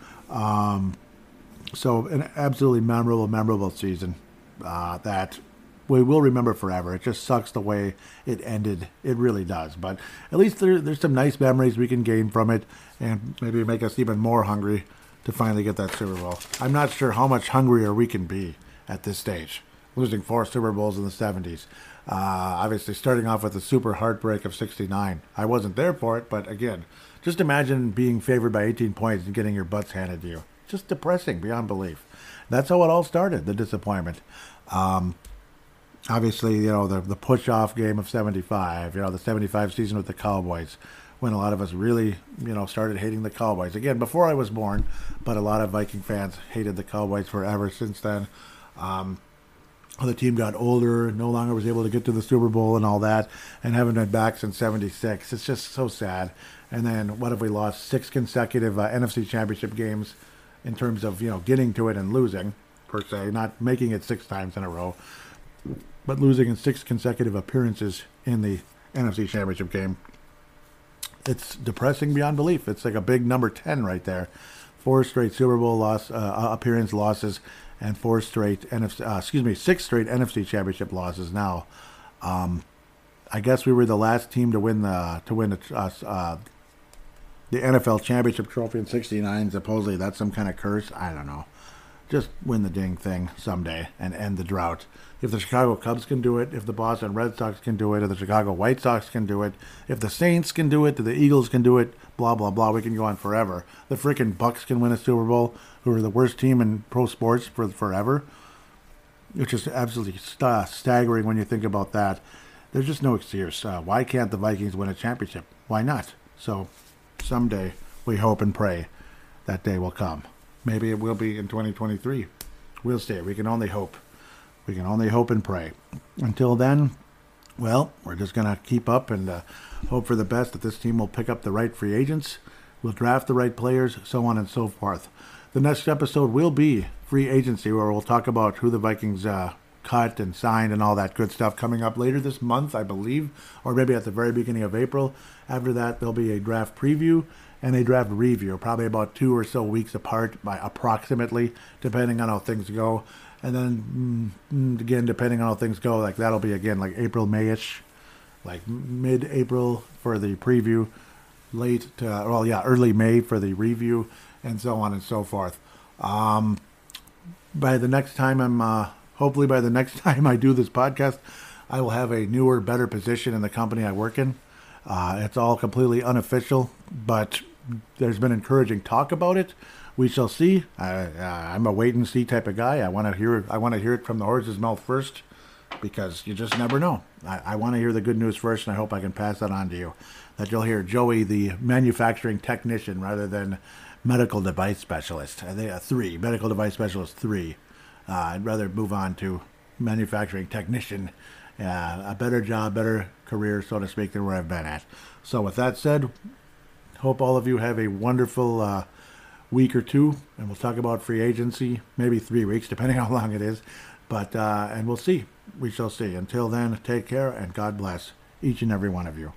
So an absolutely memorable season that we will remember forever. It just sucks the way it ended. It really does. But at least there's some nice memories we can gain from it and maybe make us even more hungry to finally get that Super Bowl. I'm not sure how much hungrier we can be at this stage, losing 4 Super Bowls in the 70s. Obviously, starting off with the super heartbreak of 69. I wasn't there for it, but again, just imagine being favored by 18 points and getting your butts handed to you. Just depressing beyond belief. That's how it all started, the disappointment. Obviously, the push-off game of 75, the 75 season with the Cowboys, when a lot of us really, started hating the Cowboys. Again, before I was born, but a lot of Viking fans hated the Cowboys forever since then. The team got older, no longer was able to get to the Super Bowl and all that, and haven't been back since 76. It's just so sad. And then what have we lost? 6 consecutive NFC Championship games in terms of, getting to it and losing, per se, not making it 6 times in a row, but losing in 6 consecutive appearances in the NFC Championship game. It's depressing beyond belief. It's like a big number 10 right there. 4 straight Super Bowl appearance losses, and 6 straight NFC Championship losses. Now, I guess we were the last team to win the NFL Championship trophy in '69. Supposedly that's some kind of curse. I don't know. Just win the dang thing someday and end the drought. If the Chicago Cubs can do it, if the Boston Red Sox can do it, if the Chicago White Sox can do it, if the Saints can do it, if the Eagles can do it, blah, blah, blah, we can go on forever. The freaking Bucks can win a Super Bowl, who are the worst team in pro sports for forever, which is absolutely staggering when you think about that. There's just no excuse. Why can't the Vikings win a championship? Why not? So someday we hope and pray that day will come. Maybe it will be in 2023. We'll see. We can only hope. We can only hope and pray. Until then, well, we're just going to keep up and hope for the best that this team will pick up the right free agents, we'll draft the right players, so on and so forth. The next episode will be free agency, where we'll talk about who the Vikings cut and signed and all that good stuff coming up later this month, I believe, or maybe at the very beginning of April. After that, there'll be a draft preview and a draft review, probably about 2 or so weeks apart, by approximately, depending on how things go. And then, again, depending on how things go, like that'll be, again, like April, May-ish, like mid-April for the preview, early May for the review, and so on and so forth. By the next time hopefully by the next time I do this podcast, I will have a newer, better position in the company I work in. It's all completely unofficial, but there's been encouraging talk about it. We shall see. I'm a wait and see type of guy. I want to hear it from the horse's mouth first, because you just never know. I want to hear the good news first, and I hope I can pass that on to you. That you'll hear Joey, the manufacturing technician, rather than medical device specialist. I think 3 medical device specialist 3. I'd rather move on to manufacturing technician. A better job, better career, so to speak, than where I've been at. So with that said, Hope all of you have a wonderful week or two, and we'll talk about free agency, maybe 3 weeks, depending how long it is. But and we'll see. We shall see. Until then, take care, and God bless each and every one of you.